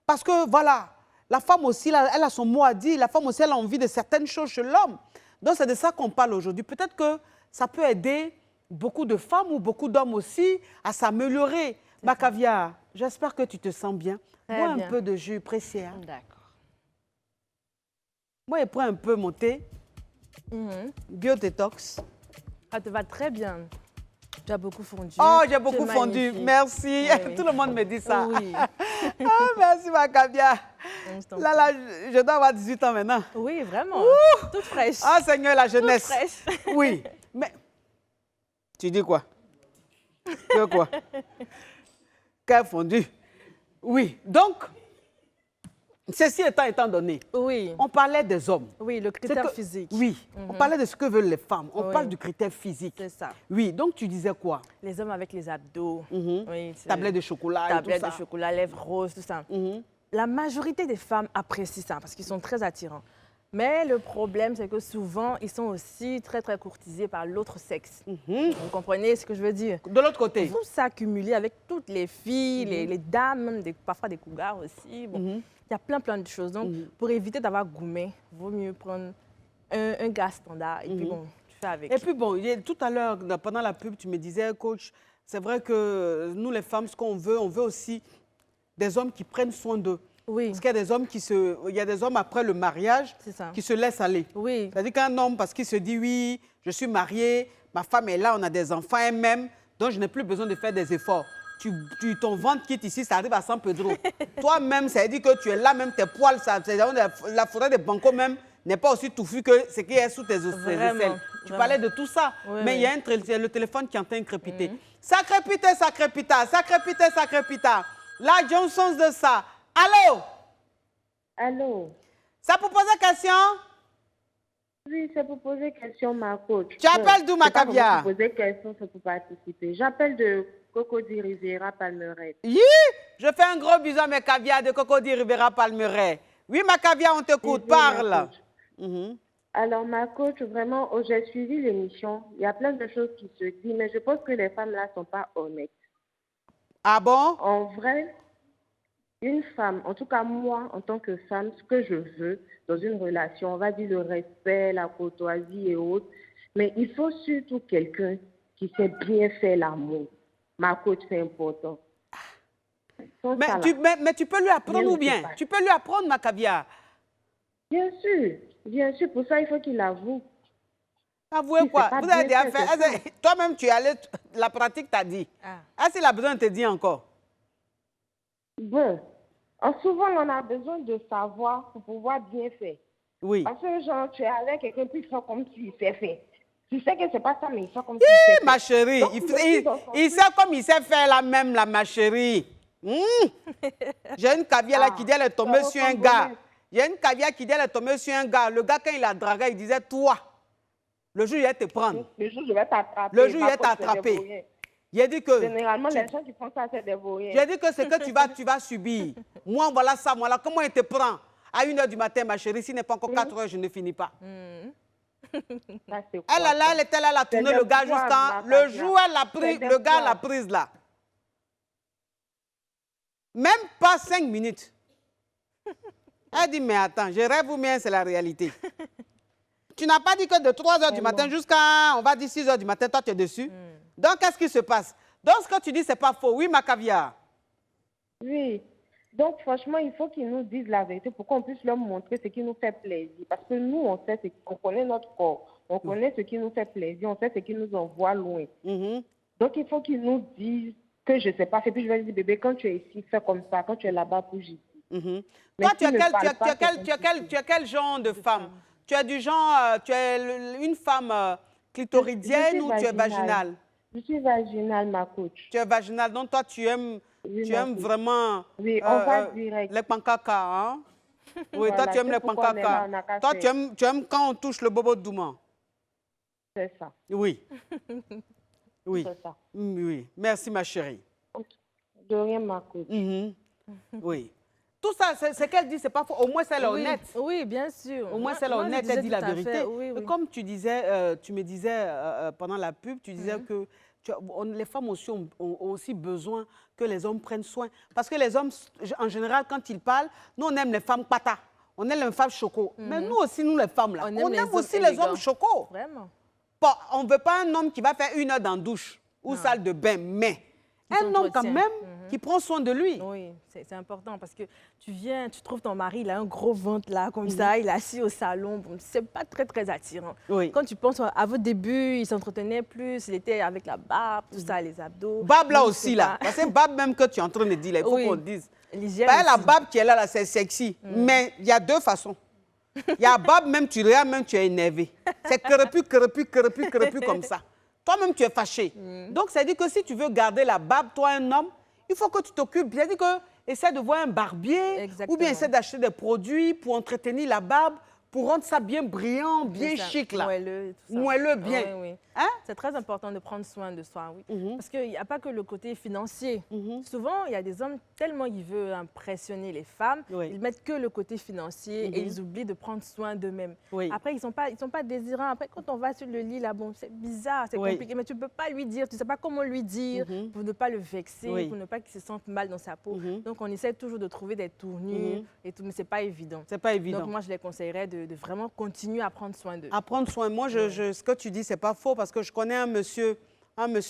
Parce que, voilà, la femme aussi, elle a son mot à dire. La femme aussi, elle a envie de certaines choses chez l'homme. Donc, c'est de ça qu'on parle aujourd'hui. Peut-être que ça peut aider beaucoup de femmes ou beaucoup d'hommes aussi à s'améliorer. Ma Caviar, j'espère que tu te sens bien. Bois un peu de jus précieux. D'accord. Moi, je prends un peu mon thé. Biotétox. Ça te va très bien. Tu as beaucoup fondu. Oh, j'ai Tu es beaucoup fondu. magnifique. Merci. Oui. Tout le monde me dit ça. Oui. Ah, merci, ma Caviar. Je t'en Là, je dois avoir 18 ans maintenant. Oui, vraiment. Toute fraîche. Ah, Seigneur, la jeunesse. Toute fraîche. Oui. Mais, tu dis quoi? Que quoi? Quel fondu? Oui. Donc, ceci étant donné, Oui. on parlait des hommes. Oui, le critère physique. Oui. On parlait de ce que veulent les femmes. On Oui. parle du critère physique. C'est ça. Oui. Donc, tu disais quoi? Les hommes avec les abdos. Oui, c'est- Tablette de chocolat et tout tablette ça. de chocolat, lèvres roses, tout ça. La majorité des femmes apprécient ça parce qu'ils sont très attirants. Mais le problème, c'est que souvent, ils sont aussi très, très courtisés par l'autre sexe. Vous comprenez ce que je veux dire? De l'autre côté. Vous s'accumulez avec toutes les filles, les dames, même parfois des cougars aussi. Bon, il y a plein de choses. Donc, pour éviter d'avoir gourmet, il vaut mieux prendre un gars standard et puis bon, tu fais avec. Et puis bon, tout à l'heure, pendant la pub, tu me disais, coach, c'est vrai que nous, les femmes, ce qu'on veut, on veut aussi des hommes qui prennent soin d'eux. Oui, Parce qu'il y a des hommes il y a des hommes après le mariage c'est ça. qui se laissent aller. Oui, C'est-à-dire qu'un homme, parce qu'il se dit, oui, je suis marié, ma femme est là, on a des enfants elle-même, donc je n'ai plus besoin de faire des efforts. Ton ventre quitte ici, ça arrive à San Pedro. Toi-même, ça veut dire que tu es là, même tes poils, la forêt de Banco même n'est pas aussi touffue que ce qui est sous tes Vraiment, aisselles. Tu vraiment. parlais de tout ça, Oui, mais oui. il y a le téléphone qui est en train de crépiter. Ça crépite, ça crépita, ça crépite, ça crépita. La Johnson de ça. Allô? Allô? Ça pour poser question? Oui, c'est pour poser question, ma coach. Tu appelles d'où, ma c'est pas Caviar? vraiment pour poser question, c'est pour participer. J'appelle de Cocody Riviera Palmeraie. Oui, je fais un gros bisou à mes caviars de Cocody Rivera Palmeraie. Oui, ma Caviar, on t'écoute, Oui, ma parle. coach. Alors, ma coach, vraiment, j'ai suivi l'émission. Il y a plein de choses qui se disent, mais je pense que les femmes là ne sont pas honnêtes. Ah bon? En vrai, une femme, en tout cas moi, en tant que femme, ce que je veux dans une relation, on va dire le respect, la courtoisie et autres, mais il faut surtout quelqu'un qui sait bien faire l'amour. Ma coach, c'est important. Mais tu peux lui apprendre ou bien? Tu peux lui apprendre, ma caviar. Bien sûr. Pour ça, il faut qu'il avoue. Avouez quoi? Vous avez déjà fait. Toi-même, tu es allé, la pratique t'a dit. Est-ce qu'il a besoin de te dire encore? Bon, souvent, on a besoin de savoir pour pouvoir bien faire. Oui. Parce que, genre, tu es avec quelqu'un, puis il fait comme s'il sait faire. Tu sais que c'est pas ça, mais il fait comme s'il sait faire. Ma chérie, donc, il sait comme il sait faire la même, ma chérie. J'ai une caviar là qui dit elle est tombée sur un gars. J'ai une caviar qui dit elle est tombée sur un gars. Le gars, quand il a dragué, il disait toi. Le jour, il va te prendre. Le jour, je vais t'attraper. Le jour, il va t'attraper. J'ai dit que... Généralement, les gens qui font ça, c'est des voyants. J'ai dit que ce que tu vas subir. Moi, voilà ça, moi là. Comment il te prend? À 1h du matin, ma chérie, s'il n'est pas encore 4h, je ne finis pas. Elle était là, elle a tourné le gars jusqu'à... Le jour, elle l'a pris, le gars l'a prise là. Même pas 5 minutes. Elle dit, mais attends, je rêve ou bien c'est la réalité? Tu n'as pas dit que de 3h du matin jusqu'à, on va dire 6h du matin, toi tu es dessus. Donc, qu'est-ce qui se passe? Donc, ce que tu dis, c'est pas faux. Oui, ma caviar. Oui. Donc, franchement, il faut qu'ils nous disent la vérité pour qu'on puisse leur montrer ce qui nous fait plaisir. Parce que nous, on connaît notre corps. On connaît ce qui nous fait plaisir. On sait ce qui nous envoie loin. Donc, il faut qu'ils nous disent que je ne sais pas. Et puis, je vais lui dire, bébé, quand tu es ici, fais comme ça. Quand tu es là-bas, bouge ici. Toi, tu es quel genre de femme? Tu es du genre, tu es une femme clitoridienne ou tu es vaginale? Je suis vaginale, ma coach. Tu es vaginale, donc toi, tu aimes vraiment on va direct. les pancaca, hein? Oui, Voilà, toi, tu aimes les pancaca. Toi, tu aimes quand on touche le bobo doucement. C'est ça. Oui. Oui. C'est ça. Oui. Merci, ma chérie. De rien, ma coach. Oui. Tout ça, c'est qu'elle dit, c'est pas faux. Au moins, c'est honnête. Oui, bien sûr. Au moins, c'est honnête, elle dit la vérité. Oui. Comme tu disais, tu me disais pendant la pub, tu disais que les femmes aussi ont aussi besoin que les hommes prennent soin. Parce que les hommes, en général, quand ils parlent, nous, on aime les femmes pata. On aime les femmes choco. Mais nous aussi, nous, les femmes, là, on aime aussi les hommes choco. Vraiment. Bon, on ne veut pas un homme qui va faire 1 heure dans la douche ou salle de bain, mais un homme quand même qui prend soin de lui. Oui, c'est important parce que tu viens, tu trouves ton mari, il a un gros ventre là, comme ça, il est assis au salon. Bon, c'est pas très, très attirant. Oui. Quand tu penses à vos débuts, il s'entretenait plus, il était avec la barbe, tout ça, les abdos. Barbe là aussi, là. Parce que barbe même que tu es en train de dire, il faut qu'on dise. L'hygiène la barbe qui est là, c'est sexy. Mais il y a deux façons. Il y a barbe, même tu regardes, même tu es énervé. C'est crepu comme ça. Toi-même, tu es fâché. Donc, ça dit que si tu veux garder la barbe, toi, un homme, il faut que tu t'occupes bien. C'est-à-dire que essaie de voir un barbier ou bien essaie d'acheter des produits pour entretenir la barbe, pour rendre ça bien brillant, bien chic, là. Moelleux, tout ça. Moelleux, bien. Oui. Hein? C'est très important de prendre soin de soi, oui. Parce qu'il n'y a pas que le côté financier. Souvent, il y a des hommes, tellement ils veulent impressionner les femmes, ils mettent que le côté financier et ils oublient de prendre soin d'eux-mêmes. Après, ils sont pas désirants. Après, quand on va sur le lit, là, bon, c'est bizarre, c'est compliqué, mais tu ne peux pas lui dire, tu ne sais pas comment lui dire pour ne pas le vexer, pour ne pas qu'il se sente mal dans sa peau. Donc, on essaie toujours de trouver des tournures et tout, mais ce n'est pas évident. C'est pas évident. Donc, moi, je les conseillerais de vraiment continuer à prendre soin d'eux. À prendre soin. Moi, ce que tu dis, c'est pas faux parce que je connais un monsieur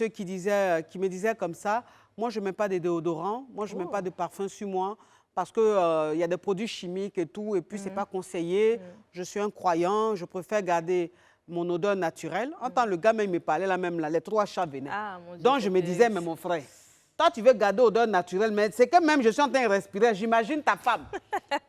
qui me disait comme ça, moi, je ne mets pas de déodorant, moi, je ne mets pas de parfum sur moi parce qu'il y a des produits chimiques et tout, et puis ce n'est pas conseillé. Je suis un croyant, je préfère garder mon odeur naturelle. En tant que le gars, même, il me parlait là même, là, les 3 chats venaient. Donc, je me disais, mais mon frère, toi, tu veux garder odeur naturelle, mais c'est que même je suis en train de respirer, j'imagine ta femme.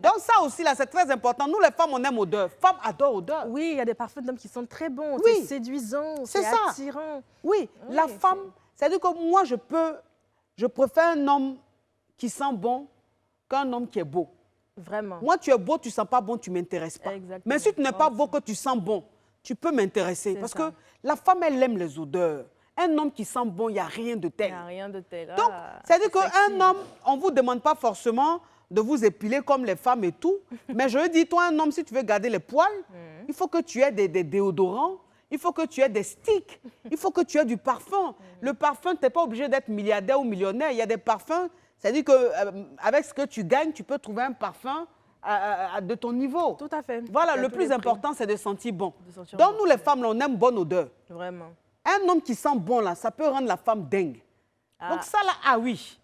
Donc ça aussi, là, c'est très important. Nous, les femmes, on aime odeur. Femmes adorent odeur. Oui, il y a des parfums d'hommes qui sont très bons, c'est séduisant, c'est attirant. Oui, la femme, c'est-à-dire que moi, je préfère un homme qui sent bon qu'un homme qui est beau. Vraiment. Moi, tu es beau, tu ne sens pas bon, tu ne m'intéresses pas. Exactement. Mais si tu n'es pas beau, que tu sens bon, tu peux m'intéresser. Parce que la femme, elle aime les odeurs. Un homme qui sent bon, il n'y a rien de tel. Il n'y a rien de tel. Donc, c'est-à-dire qu'un homme, on ne vous demande pas forcément de vous épiler comme les femmes et tout. Mais je dis, toi, un homme, si tu veux garder les poils, il faut que tu aies des déodorants, il faut que tu aies des sticks, il faut que tu aies du parfum. Le parfum, tu n'es pas obligé d'être milliardaire ou millionnaire. Il y a des parfums, c'est-à-dire qu'avec ce que tu gagnes, tu peux trouver un parfum de ton niveau. Tout à fait. Voilà, le plus important, c'est de sentir bon. Donc, nous, les femmes, là, on aime bonne odeur. Vraiment. Un homme qui sent bon, là, ça peut rendre la femme dingue. Donc ça, là, ah oui.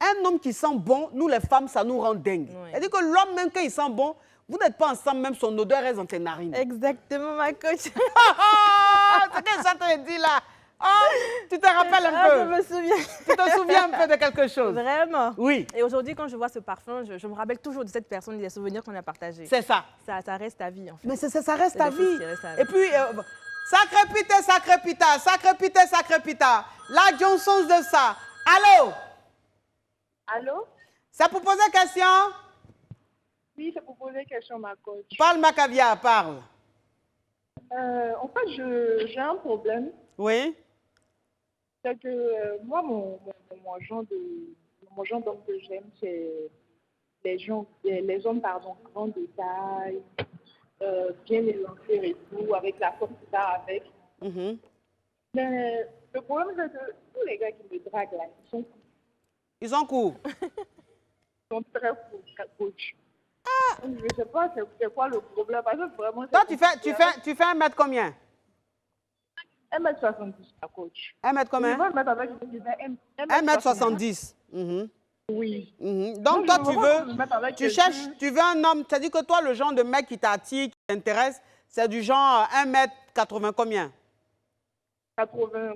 Un homme qui sent bon, nous les femmes, ça nous rend dingue. Oui. C'est-à-dire que l'homme, même quand il sent bon, vous n'êtes pas ensemble, même son odeur reste dans tes narines. Exactement, ma coach. C'est que ça te dit là. Oh, tu te rappelles un peu? Je me souviens. Tu te souviens un peu de quelque chose? Vraiment. Oui. Et aujourd'hui, quand je vois ce parfum, je me rappelle toujours de cette personne, des souvenirs qu'on a partagés. C'est ça. Ça reste ta vie, en fait. Mais ça reste C'est ta des choses vie. qui restent à la Et puis, sacré pita, sacré pita, sacré pita, sacré pita. La Johnson de ça. Allô? Allô? C'est pour poser question? Oui, c'est pour poser une question, ma coach. Parle, ma caviar, parle. En fait, j'ai un problème. Oui? C'est que moi, mon genre d'homme que j'aime, c'est les hommes, pardon, grands de taille, bien élancés et tout, avec la force qui va avec. Mhm. Mais le problème, c'est que tous les gars qui me draguent là, Ils sont courts. ils sont très fous, coach. Je ne sais pas c'est quoi le problème. Parce que vraiment, Toi, tu fais 1 mètre combien? 1m70, ma coach. 1 mètre Je combien? vais me mettre avec 1 mètre 70. Oui. Donc, toi, je veux me mettre avec tu veux un homme, c'est-à-dire que toi, le genre de mec qui t'attire, qui t'intéresse, c'est du genre 1 mètre 80 combien? 80,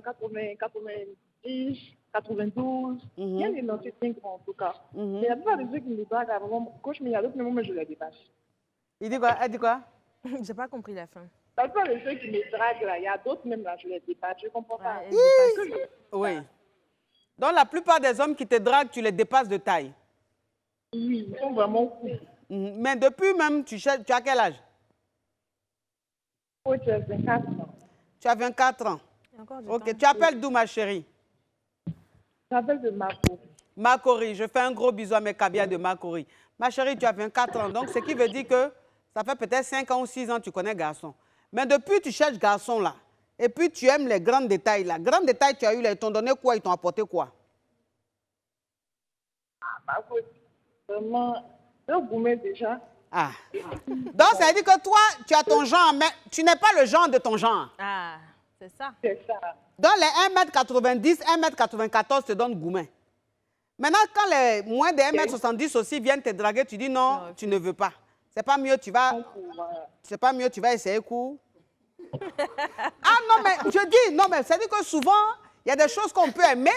90, 92. Bien élancé, bien grand en tout cas. Mais la plupart des ceux qui me draguent, vraiment, coach, mais il y a d'autres moments où je les dépasse. Il dit quoi? Elle dit quoi? J'ai pas compris la fin. La plupart des ceux qui me draguent, là, il y a d'autres même là, je les dépasse. Je ne comprends pas. Ouais, Oui. Donc, la plupart des hommes qui te draguent, tu les dépasses de taille. Oui, ils sont vraiment cool. Mais depuis même, tu as quel âge? Coach, j'ai 24 ans. Tu as 24 ans. Il y a encore du Ok, temps. tu appelles d'où, ma chérie? J'appelle de Marco. Makori, je fais un gros bisou à mes caviars de Makori. Ma chérie, tu as 24 ans, donc ce qui veut dire que ça fait peut-être 5 ans ou 6 ans que tu connais garçon. Mais depuis, tu cherches garçon là. Et puis, tu aimes les grands détails là. Grands détails, tu as eu là, ils t'ont donné quoi? Ils t'ont apporté quoi? Marco, vraiment, le gourmet déjà. Ah. Donc, ça veut dire que toi, tu as ton genre, mais tu n'es pas le genre de ton genre. Ah, c'est ça. C'est ça. Dans les 1m90, 1m94 te donnent gourmet. Maintenant, quand les moins de 1m70 aussi viennent te draguer, tu dis non, tu ne veux pas. C'est pas mieux, tu vas essayer court. Ah non, mais je dis, non, mais c'est-à-dire que souvent, il y a des choses qu'on peut aimer,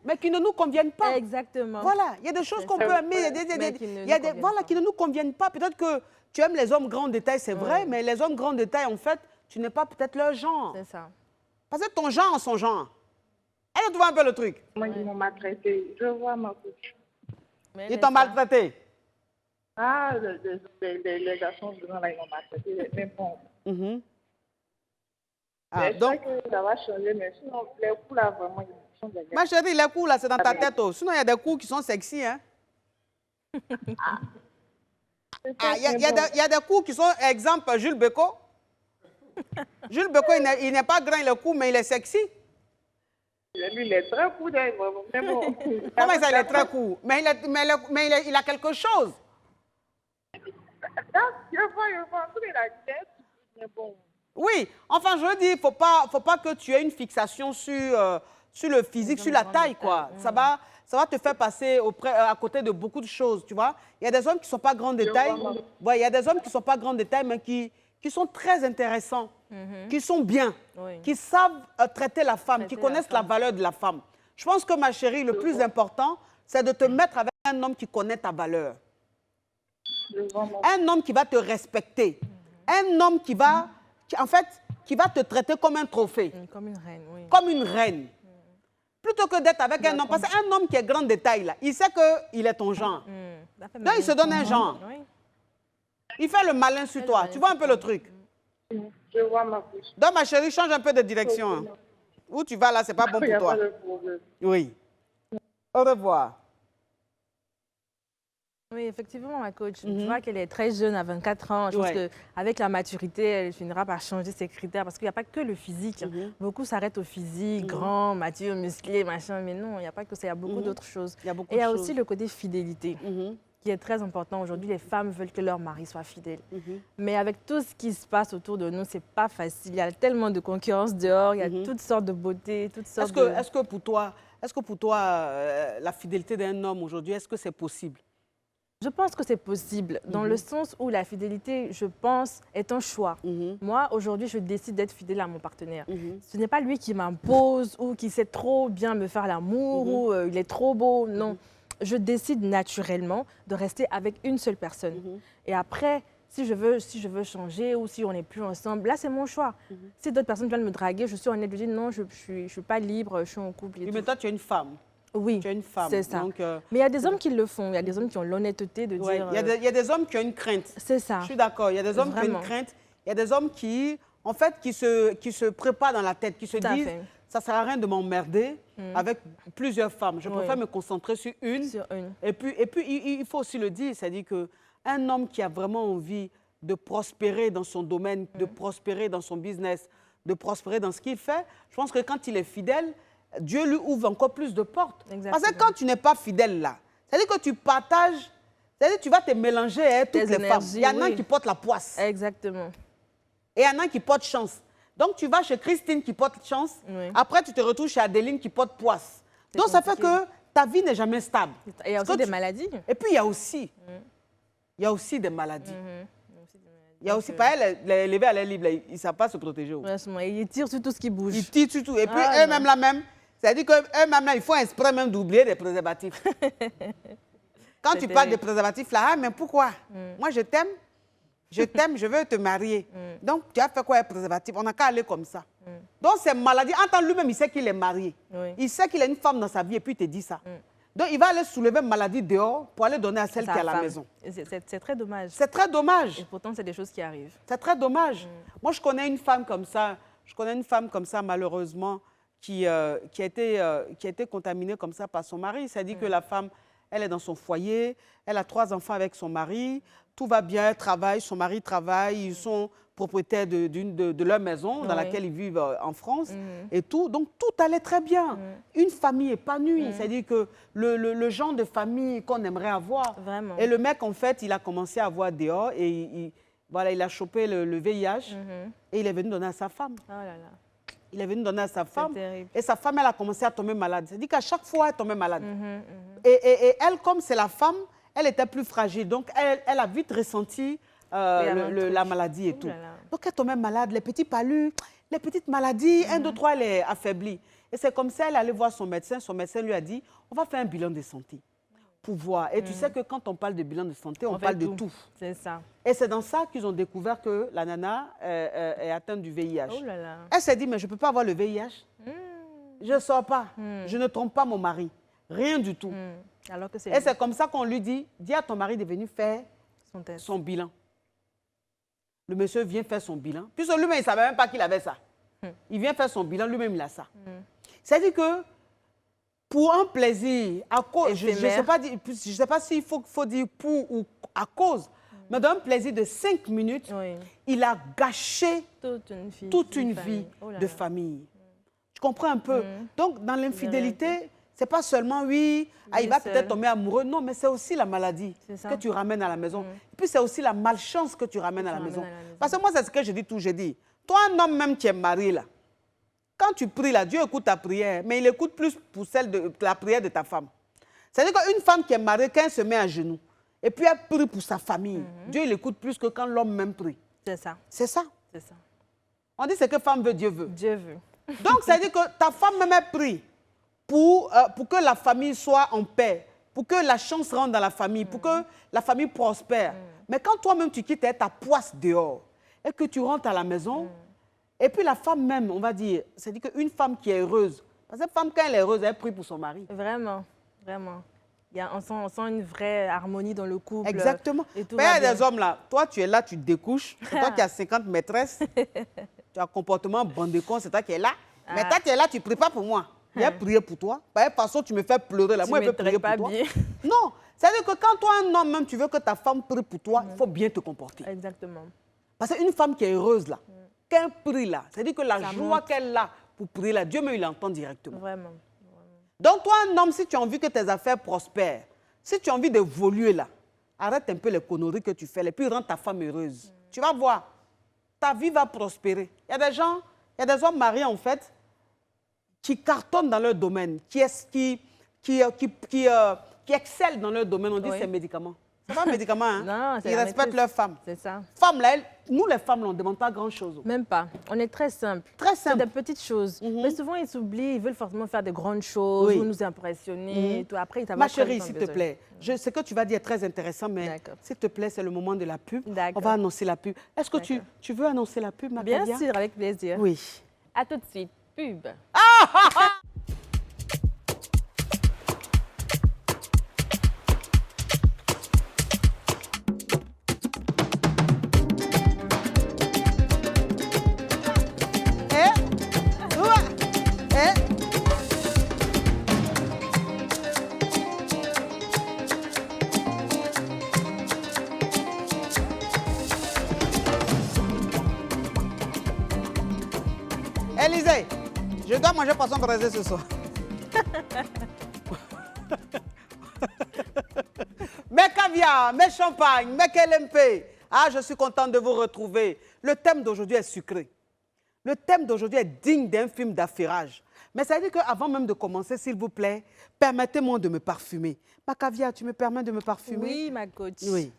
mais qui ne nous conviennent pas. Exactement. Voilà, il y a des choses qu'on peut aimer, qui ne nous conviennent pas. Peut-être que tu aimes les hommes grands détails, c'est vrai, mais les hommes grands détails, en fait, tu n'es pas peut-être leur genre. C'est ça. Parce que ton genre, son genre. Elle, tu vois un peu le truc. Moi, ils m'ont maltraité. Je vois ma coach. Ils t'ont maltraité. Ah, les garçons, ils m'ont maltraité. Mais bon. Ah, Je donc, sais que ça va changer, mais sinon, les coups là, vraiment, ils sont des gars. ma chérie, les coups là, c'est dans ta tête. Oh. Sinon, il y a des coups qui sont sexy. Hein? Il y a des coups qui sont, exemple, Jules Beko. Jules Beko, il n'est pas grand, il est court, mais il est sexy. Lui, il est très cool, vraiment. Mais bon. Comment ça, il est très court? Mais il a quelque chose. Je vois, tout est la tête, mais bon. Oui, enfin, je veux dire, il ne faut pas que tu aies une fixation sur le physique, sur la taille, quoi. Ça va te faire passer à côté de beaucoup de choses, tu vois. Il y a des hommes qui ne sont pas grands de taille. Ouais, il y a des hommes qui ne sont pas grands de taille, mais qui sont très intéressants, qui sont bien, qui savent traiter la femme, qui connaissent la valeur de la femme. Je pense que, ma chérie, le plus important, c'est de te mettre avec un homme qui connaît ta valeur. Un homme qui va te respecter. Un homme qui va te traiter comme un trophée. Comme une reine, oui. Comme une reine. Plutôt que d'être avec un homme. Parce qu'un homme qui est grand de taille, là, il sait qu'il est ton genre. Donc, il se donne un genre. Oui. Il fait le malin sur toi. Tu vois un peu le truc? Je vois ma couche. Donc, ma chérie, change un peu de direction. Hein. Où tu vas là, c'est pas bon pour toi. Oui. Au revoir. Oui, effectivement, ma coach. Je vois qu'elle est très jeune, à 24 ans. Je pense qu'avec la maturité, elle finira par changer ses critères parce qu'il n'y a pas que le physique. Beaucoup s'arrêtent au physique, grand, mature, musclé, machin. Mais non, il n'y a pas que ça, il y a beaucoup d'autres choses. Et il y a aussi le côté fidélité qui est très important. Aujourd'hui, les femmes veulent que leur mari soit fidèle. Mais avec tout ce qui se passe autour de nous, ce n'est pas facile. Il y a tellement de concurrence dehors, il y a toutes sortes de beautés, toutes sortes Est-ce que pour toi, Est-ce que pour toi, la fidélité d'un homme aujourd'hui, est-ce que c'est possible? Je pense que c'est possible, dans le sens où la fidélité, je pense, est un choix. Moi, aujourd'hui, je décide d'être fidèle à mon partenaire. Ce n'est pas lui qui m'impose ou qui sait trop bien me faire l'amour ou il est trop beau. Non, je décide naturellement de rester avec une seule personne. Et après, si je veux changer ou si on n'est plus ensemble, là, c'est mon choix. Si d'autres personnes viennent me draguer, je suis honnête, je dis non, je ne suis pas libre, je suis en couple. Mais toi, tu es une femme. Oui, tu es une femme. c'est ça. Donc, mais il y a des hommes qui le font. Il y a des hommes qui ont l'honnêteté de dire... Il y a des hommes qui ont une crainte. C'est ça. Je suis d'accord. Il y a des hommes qui ont une crainte. Il y a des hommes qui, en fait, qui se préparent dans la tête, qui se disent, ça ne sert à rien de m'emmerder avec plusieurs femmes. Je préfère me concentrer sur une. Et puis, il faut aussi le dire, c'est-à-dire qu'un homme qui a vraiment envie de prospérer dans son domaine, de prospérer dans son business, de prospérer dans ce qu'il fait, je pense que quand il est fidèle, Dieu lui ouvre encore plus de portes. Exactement. Parce que quand tu n'es pas fidèle là, c'est-à-dire que tu partages, c'est-à-dire que tu vas te mélanger avec toutes les femmes. Il y en a qui portent la poisse. Exactement. Et il y en a qui portent chance. Donc tu vas chez Christine qui porte chance, après tu te retrouves chez Adeline qui porte poisse. Donc ça fait que ta vie n'est jamais stable. Et il y a aussi des maladies. Et puis il y a aussi des maladies. Il y a aussi, pas elle, les lever à l'air libre, ils ne savent pas se protéger. Ils tirent sur tout ce qui bouge. Ils tirent sur tout. Et puis eux-mêmes là-même, c'est-à-dire qu'eux-mêmes là, ils font exprès même d'oublier des préservatifs. Quand tu parles de préservatifs là, mais pourquoi? Moi je t'aime, je veux te marier. Donc tu as fait quoi avec préservatif? On n'a qu'à aller comme ça. Donc c'est maladie. En tant lui-même, il sait qu'il est marié. Il sait qu'il a une femme dans sa vie et puis il te dit ça. Donc, il va aller soulever une maladie dehors pour aller donner à celle qui est à la maison. C'est très dommage. C'est très dommage. Et pourtant, c'est des choses qui arrivent. C'est très dommage. Moi, je connais une femme comme ça. Je connais une femme comme ça, malheureusement, qui a été contaminée comme ça par son mari. C'est-à-dire que la femme, elle est dans son foyer, elle a 3 enfants avec son mari, tout va bien, elle travaille, son mari travaille, ils sont propriétaires de leur maison dans laquelle ils vivent en France et tout. Donc, tout allait très bien. Une famille épanouie, c'est-à-dire que le genre de famille qu'on aimerait avoir. Vraiment. Et le mec, en fait, il a commencé à voir dehors et il a chopé le VIH et il est venu donner à sa femme. Oh là là. Il est venu donner à sa femme et sa femme, elle a commencé à tomber malade. C'est-à-dire qu'à chaque fois, elle tombait malade. Et elle, comme c'est la femme, elle était plus fragile. Donc, elle a vite ressenti la maladie et tout. Donc, elle tombait malade, les petits palus, les petites maladies, 1, 2, 3, elle est affaiblie. Et c'est comme ça, elle allait voir son médecin. Son médecin lui a dit, on va faire un bilan de santé pour voir. Et tu sais que quand on parle de bilan de santé, on parle de tout. C'est ça. Et c'est dans ça qu'ils ont découvert que la nana est atteinte du VIH. Oh là là. Elle s'est dit, mais je ne peux pas avoir le VIH. Je ne sors pas. Je ne trompe pas mon mari. Rien du tout. Alors que et c'est comme ça qu'on lui dit, dis à ton mari de venir faire son bilan. Le monsieur vient faire son bilan. Puisque lui-même, il ne savait même pas qu'il avait ça. Il vient faire son bilan, lui-même, il a ça. C'est-à-dire que pour un plaisir, à cause, je ne sais pas s'il faut dire pour ou à cause, mais d'un plaisir de 5 minutes, il a gâché toute une vie de famille. Tu comprends un peu? Donc, dans l'infidélité, ce n'est pas seulement, il va peut-être tomber amoureux. Non, mais c'est aussi la maladie que tu ramènes à la maison. Et puis, c'est aussi la malchance que tu ramènes à la maison. Parce que moi, c'est ce que je dis tout. Je dis, toi, un homme même qui est marié, là, quand tu pries, là, Dieu écoute ta prière, mais il écoute plus pour la prière de ta femme. C'est-à-dire qu'une femme qui est mariée, quand elle se met à genoux, et puis elle prie pour sa famille, Dieu, il écoute plus que quand l'homme même prie. C'est ça. C'est ça. C'est ça. On dit ce que femme veut, Dieu veut. Dieu veut. Donc, c'est-à-dire que ta femme même prie pour que la famille soit en paix, pour que la chance rentre dans la famille, pour que la famille prospère. Mais quand toi-même, tu quittes ta poisse dehors et que tu rentres à la maison, et puis la femme même, on va dire, c'est-à-dire qu'une femme qui est heureuse, parce que la femme, quand elle est heureuse, elle prie pour son mari. Vraiment, vraiment. On sent une vraie harmonie dans le couple. Exactement. Et tout il y a des hommes là, toi tu es là, tu te découches, c'est toi qui as 50 maîtresses, tu as un comportement bandicon, c'est toi qui es là. Mais toi tu es là, tu ne pries pas pour moi. Il a prié pour toi. Par toute façon, tu me fais pleurer là. Moi, je peux prier pour toi. Bien. Non. C'est-à-dire que quand toi, un homme, même, tu veux que ta femme prie pour toi, il faut bien te comporter. Exactement. Parce qu'une femme qui est heureuse là, quand elle prie là, c'est-à-dire que la joie qu'elle a pour prier là, Dieu même, il l'entend directement. Vraiment. Donc, toi, un homme, si tu as envie que tes affaires prospèrent, si tu as envie d'évoluer là, arrête un peu les conneries que tu fais et puis rends ta femme heureuse. Tu vas voir, ta vie va prospérer. Il y a des gens, il y a des hommes mariés en fait, qui cartonnent dans leur domaine, qui excellent dans leur domaine, on dit c'est médicament. C'est pas un médicament, hein? Non, c'est ils respectent leurs femmes. C'est ça. Femmes, là, nous les femmes, on ne demande pas grand-chose. Même pas. On est très simple. Très simple. C'est des petites choses. Mais souvent, ils s'oublient, ils veulent forcément faire de grandes choses ou nous impressionner. Tout. Après, Ma chérie, s'il te plaît, ce que tu vas dire est très intéressant, mais s'il te plaît, c'est le moment de la pub. On va annoncer la pub. Est-ce que tu veux annoncer la pub, Macavia? Bien sûr, avec plaisir. Oui. À tout de suite. Pub. Élisée, je dois manger poisson braisé ce soir. Mes caviar, mes champagnes, mes KLMP. Ah, je suis contente de vous retrouver. Le thème d'aujourd'hui est sucré. Le thème d'aujourd'hui est digne d'un film d'affairage. Mais ça veut dire qu'avant même de commencer, s'il vous plaît, permettez-moi de me parfumer. Ma caviar, tu me permets de me parfumer? Oui, ma coach. Oui.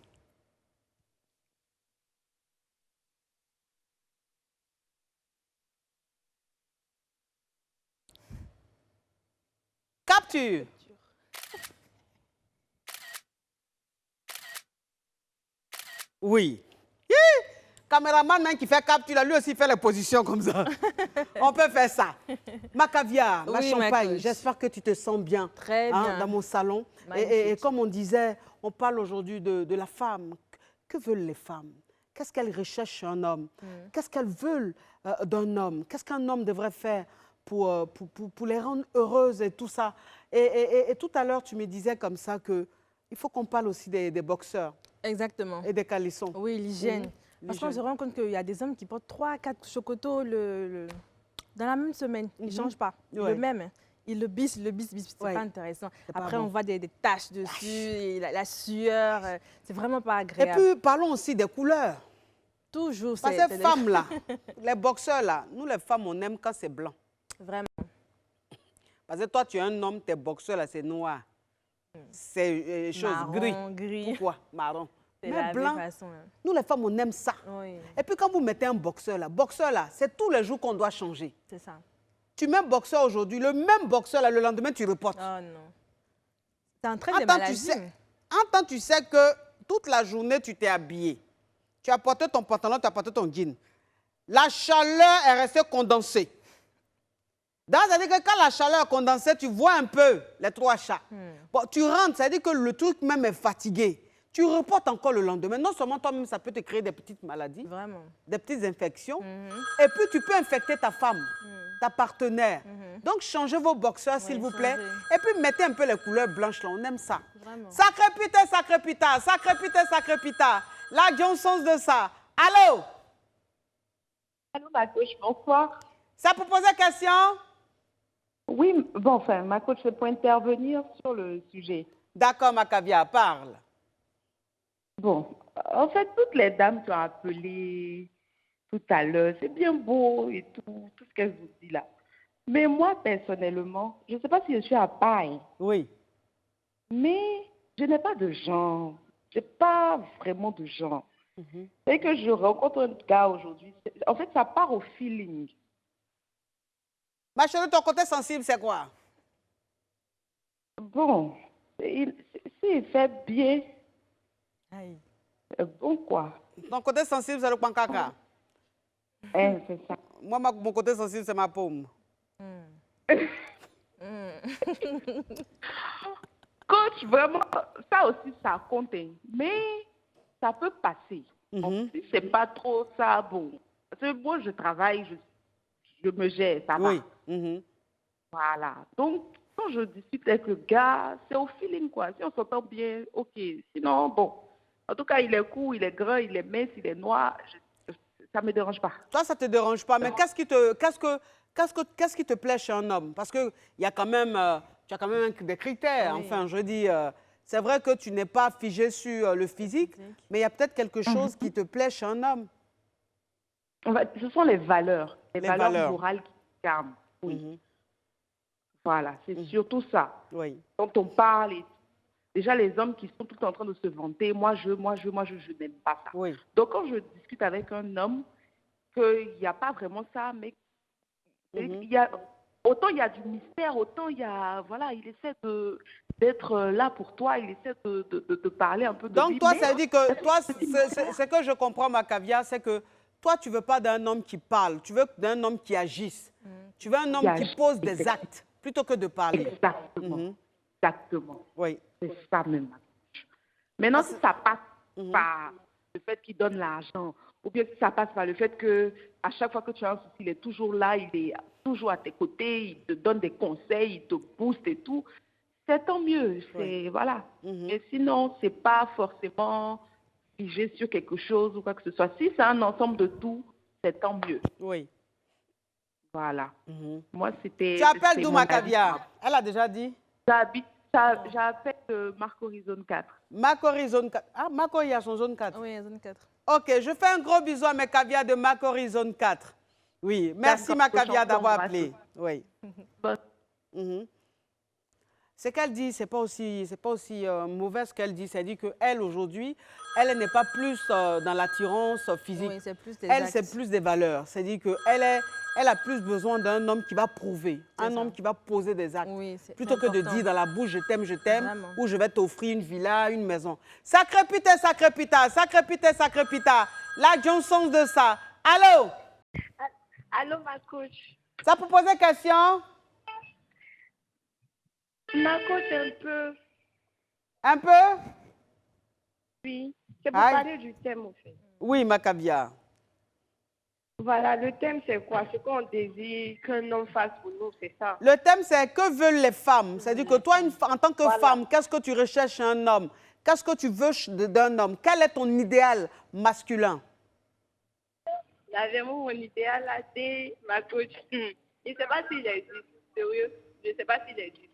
Capture. Oui. Caméraman qui fait capture, là, lui aussi fait les positions comme ça. On peut faire ça. Ma caviar, ma champagne, j'espère que tu te sens bien, très bien dans mon salon. Et comme on disait, on parle aujourd'hui de la femme. Que veulent les femmes? Qu'est-ce qu'elles recherchent chez un homme? Qu'est-ce qu'elles veulent d'un homme? Qu'est-ce qu'un homme devrait faire pour les rendre heureuses et tout ça? Et tout à l'heure, tu me disais comme ça qu'il faut qu'on parle aussi des boxeurs. Exactement. Et des calissons. Oui, l'hygiène. Parce qu'on se rend compte qu'il y a des hommes qui portent 3 à 4 chocotos dans la même semaine. Ils ne changent pas. Le même. Ils le bissent. C'est pas intéressant. Après, on voit des taches dessus, et la sueur. C'est vraiment pas agréable. Et puis, parlons aussi des couleurs. Toujours. Parce que ces femmes-là, les boxeurs-là, nous les femmes, on aime quand c'est blanc. Vraiment. Parce que toi, tu es un homme, tes boxeurs, là, c'est noir. C'est chose gris. Pourquoi? Marron. Mais blanc, nous les femmes, on aime ça. Oui. Et puis quand vous mettez un boxeur là, c'est tous les jours qu'on doit changer. C'est ça. Tu mets un boxeur aujourd'hui, le même boxeur là, le lendemain, tu reportes. Oh non. C'est en train de maladie. En temps, tu sais que toute la journée, tu t'es habillé. Tu as porté ton pantalon, tu as porté ton jean. La chaleur est restée condensée. C'est-à-dire que quand la chaleur est condensée, tu vois un peu les 3 chats. Bon, tu rentres, c'est-à-dire que le truc même est fatigué. Tu reportes encore le lendemain. Non seulement toi-même, ça peut te créer des petites maladies, des petites infections. Et puis, tu peux infecter ta femme, ta partenaire. Donc, changez vos boxeurs, s'il vous plaît. Et puis, mettez un peu les couleurs blanches, là. On aime ça. Sacré pita, sacré pita, sacré pita, sacré pita. La Johnson de ça. Allô? Allô, ma coach, bonsoir. Ça peut poser question? Oui, bon, enfin, ma coach, c'est pour intervenir sur le sujet. D'accord, ma caviar, parle. Bon, en fait, toutes les dames qui ont appelé tout à l'heure, c'est bien beau et tout ce qu'elles vous disent là. Mais moi, personnellement, je ne sais pas si je suis à paille. Oui. Mais je n'ai pas de genre. Je n'ai pas vraiment de genre. C'est que je rencontre un gars aujourd'hui. En fait, ça part au feeling. Ma chérie, ton côté sensible, c'est quoi? Bon, s'il fait bien, bon quoi. Ton côté sensible, c'est le pancaka. C'est ça. Moi, mon côté sensible, c'est ma paume. Coach, vraiment, ça aussi, ça compte. Mais ça peut passer. Donc, si c'est pas trop ça, bon. Parce que moi, je travaille, je me gère, ça va. Voilà. Donc, quand je discute avec le gars, c'est au feeling, quoi. Si on s'entend bien, ok. Sinon, bon. En tout cas, il est cool, il est grand, il est mince, il est noir. Ça ne me dérange pas. Toi, ça ne te dérange pas. Mais qu'est-ce qui te plaît chez un homme? Parce que tu as quand même des critères. Oui. Enfin, je dis, c'est vrai que tu n'es pas figé sur le physique, mais il y a peut-être quelque chose qui te plaît chez un homme. En fait, ce sont les valeurs. Les valeurs morales qui calment. Oui. Voilà, c'est surtout ça. Oui. Quand on parle, déjà les hommes qui sont tout le temps en train de se vanter, moi je n'aime pas ça. Oui. Donc quand je discute avec un homme, qu'il n'y a pas vraiment ça, mais autant il y a du mystère, autant il y a, voilà, il essaie d'être là pour toi, il essaie de parler un peu de lui. Donc toi, ça veut dire que, toi, ce que je comprends, Macavia, c'est que toi, tu ne veux pas d'un homme qui parle, tu veux d'un homme qui agisse. Tu veux un homme qui pose des actes plutôt que de parler. Exactement. Exactement. Oui. C'est ça même. Maintenant, si ça passe par le fait qu'il donne l'argent, ou bien si ça passe par le fait que à chaque fois que tu as un souci, il est toujours là, il est toujours à tes côtés, il te donne des conseils, il te booste et tout, c'est tant mieux. Voilà. Mais sinon, c'est pas forcément figé sur quelque chose ou quoi que ce soit. Si c'est un ensemble de tout, c'est tant mieux. Oui. Voilà. Moi, c'était... Tu appelles d'où Macavia? Elle a déjà dit? J'appelle Marcory Zone 4. Macquarie Zone 4. Ah, Macquarie, il y a son zone 4. Oui, zone 4. Ok, je fais un gros bisou à Macavia de Macquarie Zone 4. Oui, merci Macavia d'avoir appelé. Oui. Ce qu'elle dit, c'est pas aussi mauvais ce qu'elle dit. C'est-à-dire qu'elle, aujourd'hui, elle n'est pas plus dans l'attirance physique. Oui, c'est plus des elle, actes. c'est plus des valeurs. C'est-à-dire qu'elle a plus besoin d'un homme qui va prouver, un homme qui va poser des actes. Oui, plutôt que de important. dire dans la bouche, je t'aime, Vraiment. ou je vais t'offrir une villa, une maison. Sacré pita, sacré pita, sacré pita, sacré pita. La Johnson de ça. Allô? Allô, ma coach. Ça peut poser question? Ma coach, un peu. Un peu? Oui. C'est pour Aïe. parler du thème, au fait. Oui, Macavia. Voilà, le thème, c'est quoi? Ce qu'on désire qu'un homme fasse pour nous, c'est ça. Le thème, c'est que veulent les femmes. C'est-à-dire que toi, en tant que femme, qu'est-ce que tu recherches chez un homme? Qu'est-ce que tu veux d'un homme? Quel est ton idéal masculin? Il y avait mon idéal là, c'est ma coach. Je ne sais pas s'il existe. Sérieux, je ne sais pas s'il existe.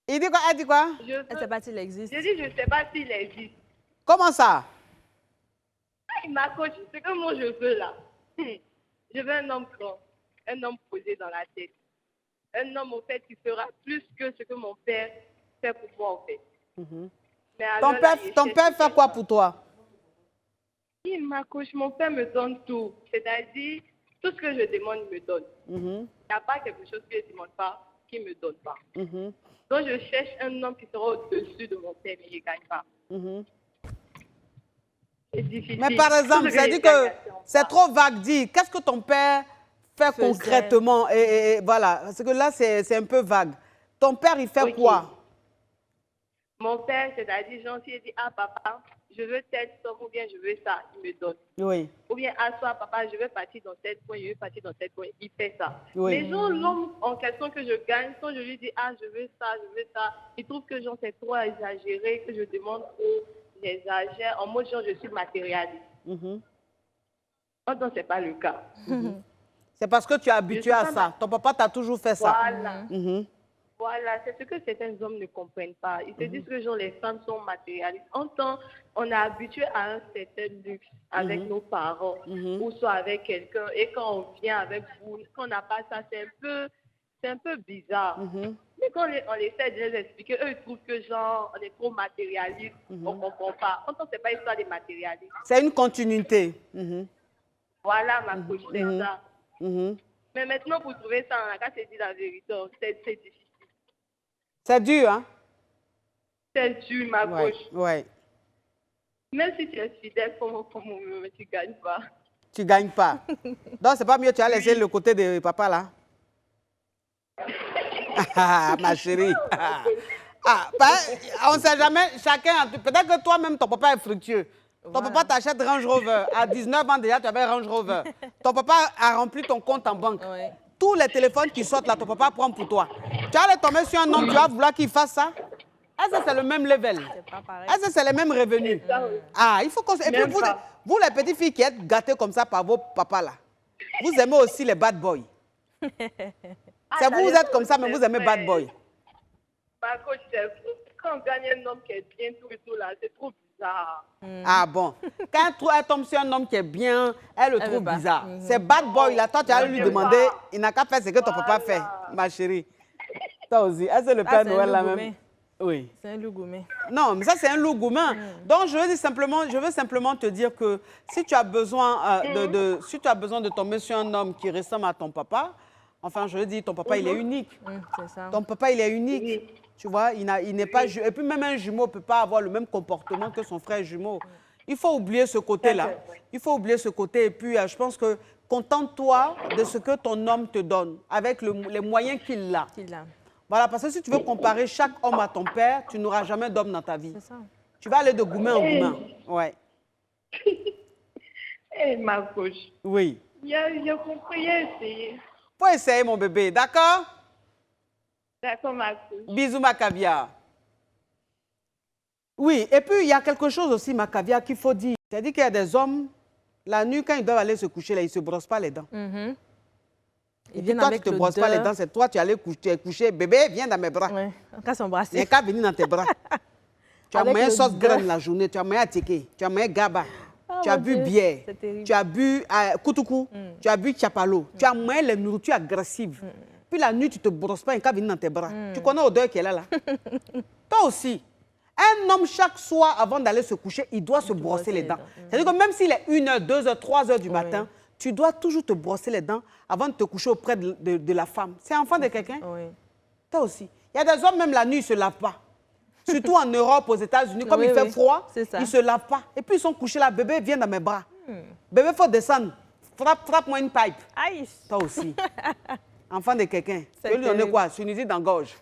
Il dit quoi? Elle dit quoi? Je Elle ne sait pas s'il existe. dis, je ne sais pas s'il existe. Comment ça? Ma coach, ce que moi je veux là, je veux un homme grand, un homme posé dans la tête. Un homme, au fait, qui fera plus que ce que mon père fait pour moi, en fait. Mais alors, Ton père fait quoi pour toi? Oui, ma coach, mon père me donne tout. C'est-à-dire, tout ce que je demande, il me donne. Il n'y a pas quelque chose que je ne demande pas, qu'il ne me donne pas. Donc, je cherche un homme qui sera au-dessus de mon père, mais il ne gagne pas. C'est difficile. Mais par exemple, ça dit que c'est trop vague. Dis, qu'est-ce que ton père fait concrètement? Et voilà, parce que là, c'est un peu vague. Ton père, il fait quoi? Mon père, c'est-à-dire, genre, s'il dit, ah, papa, je veux telle somme ou bien je veux ça, il me donne. Oui. Ou bien, ah, toi, papa, je veux partir dans tel point, je veux partir dans tel point, il fait ça. Oui. Mais genre, l'homme en question que je gagne, quand je lui dis, ah, je veux ça, il trouve que genre, c'est trop exagéré, que je demande trop, j'exagère, en mode genre, je suis matérialiste. Non, c'est pas le cas. C'est parce que tu es habitué à ça. Ton papa t'a toujours fait ça. Voilà. Voilà, c'est ce que certains hommes ne comprennent pas. Ils se disent que genre, les femmes sont matérialistes. En temps, on est habitué à un certain luxe avec nos parents ou soit avec quelqu'un. Et quand on vient avec vous, quand on n'a pas ça, c'est un peu bizarre. Mais quand on essaie de les expliquer, eux, ils trouvent que genre, on est trop matérialiste, on ne comprend pas. En temps, ce n'est pas histoire de matérialisme. C'est une continuité. Voilà, ma coach, c'est ça. Mais maintenant, pour trouver ça, on a qu'à se dire la vérité, c'est difficile. C'est dur, hein? C'est dur, ma coach. Ouais. Même si tu es fidèle, comment tu ne gagnes pas. Tu ne gagnes pas. Donc, c'est pas mieux, tu as laissé le côté de papa, là? Ma chérie. On ne sait jamais, chacun, peut-être que toi-même, ton papa est fructueux. Ton papa t'achète Range Rover. À 19 ans déjà, tu avais Range Rover. Ton papa a rempli ton compte en banque. Tous les téléphones qui sortent là, ton papa prend pour toi. Tu vas aller tomber sur un homme, tu vas vouloir qu'il fasse ça? Est-ce que c'est le même level? Est-ce que c'est les mêmes revenus? Il faut qu'on... Et puis vous, les petites filles qui êtes gâtées comme ça par vos papas là, vous aimez aussi les bad boys. C'est vous êtes comme ça, mais vous aimez bad boy. Ma coach, quand on gagne un homme qui est bien tout et tout là, c'est trop bizarre. Ah bon? Quand elle tombe sur un homme qui est bien, elle le trouve bizarre. C'est bad boy là, toi tu vas lui demander, il n'a qu'à faire ce que ton papa fait, ma chérie. Toi aussi. Ah, c'est le Père Noël là même. gourmet. Oui. C'est un loup gourmet. Non, mais ça, c'est un loup gourmand. Donc, je veux simplement te dire que si tu as besoin, si tu as besoin de tomber sur un homme qui ressemble à ton papa, enfin, je veux dire, ton papa, il est unique. C'est ça. Ton papa, il est unique. Tu vois, il n'est pas... Et puis, même un jumeau ne peut pas avoir le même comportement que son frère jumeau. Il faut oublier ce côté-là. Il faut oublier ce côté. Et puis, je pense que contente-toi de ce que ton homme te donne, avec les moyens qu'il a. Voilà, parce que si tu veux comparer chaque homme à ton père, tu n'auras jamais d'homme dans ta vie. C'est ça. Tu vas aller de gourmet en gourmet. Ouais. Ma coach. Oui. J'ai compris, j'ai essayé. Faut essayer, mon bébé, d'accord? D'accord, ma coach. Bisous, ma caviar. Oui, et puis il y a quelque chose aussi, ma caviar, qu'il faut dire. C'est-à-dire qu'il y a des hommes, la nuit, quand ils doivent aller se coucher, là, ils ne se brossent pas les dents. Et puis toi, tu ne te brosses pas les dents, c'est toi, tu es allé coucher, bébé, viens dans mes bras. Oui, on casse s'embrasser. Il n'y a qu'à venir dans tes bras. Tu as mangé sauce graine la journée, tu as mangé attiqué, tu as mangé gaba, tu as bu bière, tu as bu koutoukou, tu as bu chapalo, tu as mangé les nourritures agressives. Puis la nuit, tu ne te brosses pas, il n'y a qu'à venir dans tes bras. Tu connais l'odeur qui est là, là. Toi aussi. Un homme, chaque soir, avant d'aller se coucher, il doit se brosser les dents. C'est-à-dire que même s'il est 1h, 2h, 3h du matin, tu dois toujours te brosser les dents avant de te coucher auprès de la femme. C'est enfant de quelqu'un? Oui. Toi aussi. Il y a des hommes, même la nuit, ils ne se lavent pas. Surtout en Europe, aux États-Unis, comme il fait froid, ils ne se lavent pas. Et puis ils sont couchés là, bébé, viens dans mes bras. Bébé, il faut descendre. Frappe-moi une pipe. Aïe. Toi aussi. Enfant de quelqu'un. Tu veux lui donner quoi? Sinusite dans la gorge.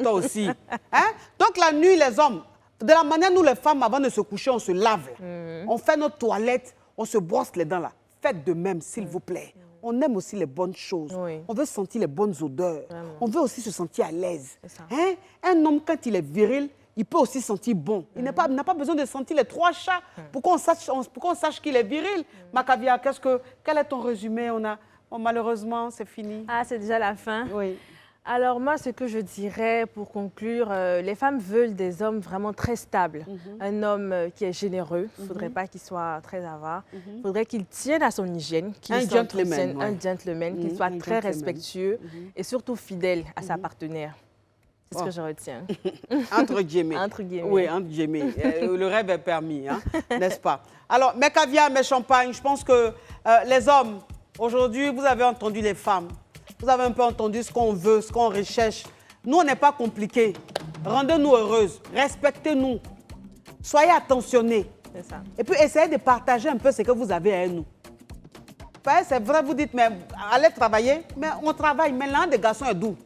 Toi aussi. Hein? Donc la nuit, les hommes, de la manière nous les femmes, avant de se coucher, on se lave. On fait notre toilette, on se brosse les dents là. Faites de même, s'il vous plaît. On aime aussi les bonnes choses. On veut sentir les bonnes odeurs. On veut aussi se sentir à l'aise. Hein? Un homme, quand il est viril, il peut aussi sentir bon. Il n'a pas besoin de sentir les 3 chats pour qu'on sache qu'il est viril. Ma caviar, quel est ton résumé? Malheureusement, c'est fini. Ah, c'est déjà la fin? Oui. Alors moi, ce que je dirais pour conclure, les femmes veulent des hommes vraiment très stables. Un homme qui est généreux, il ne faudrait pas qu'il soit très avare. Il faudrait qu'il tienne à son hygiène. Un gentleman, qu'il soit très respectueux et surtout fidèle à sa partenaire. C'est ce que je retiens. Entre guillemets. Entre guillemets. Oui, entre guillemets. Le rêve est permis, hein, n'est-ce pas? Alors, mes caviars, mes champagnes, je pense que les hommes, aujourd'hui, vous avez entendu les femmes. Vous avez un peu entendu ce qu'on veut, ce qu'on recherche. Nous, on n'est pas compliqués. Rendez-nous heureuses. Respectez-nous. Soyez attentionnés. C'est ça. Et puis, essayez de partager un peu ce que vous avez à nous. C'est vrai, vous dites, mais allez travailler. Mais on travaille. Mais l'un des garçons est doux.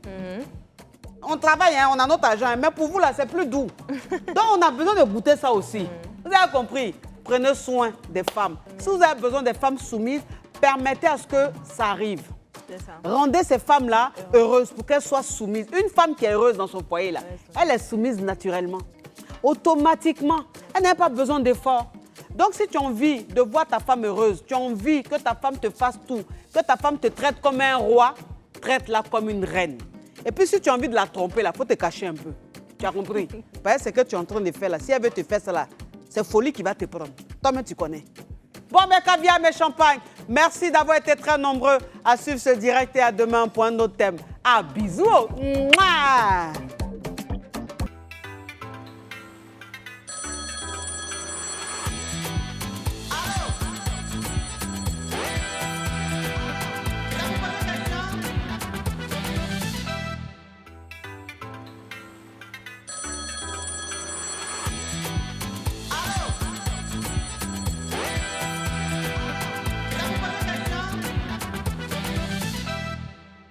On travaille, hein, on a notre argent. Mais pour vous, là, c'est plus doux. Donc, on a besoin de goûter ça aussi. Vous avez compris? Prenez soin des femmes. Si vous avez besoin des femmes soumises, permettez à ce que ça arrive. Rendez ces femmes-là heureuses pour qu'elles soient soumises. Une femme qui est heureuse dans son foyer, là, elle est soumise naturellement. Automatiquement. Elle n'a pas besoin d'effort. Donc, si tu as envie de voir ta femme heureuse, tu as envie que ta femme te fasse tout, que ta femme te traite comme un roi, traite-la comme une reine. Et puis, si tu as envie de la tromper, il faut te cacher un peu. Tu as compris? Parce que ce que tu es en train de faire là, si elle veut te faire ça là, c'est folie qui va te prendre. Toi-même, tu connais. Bon, mes caviars, mes champagnes, merci d'avoir été très nombreux à suivre ce direct et à demain pour un autre thème. Ah, bisous! Mouah!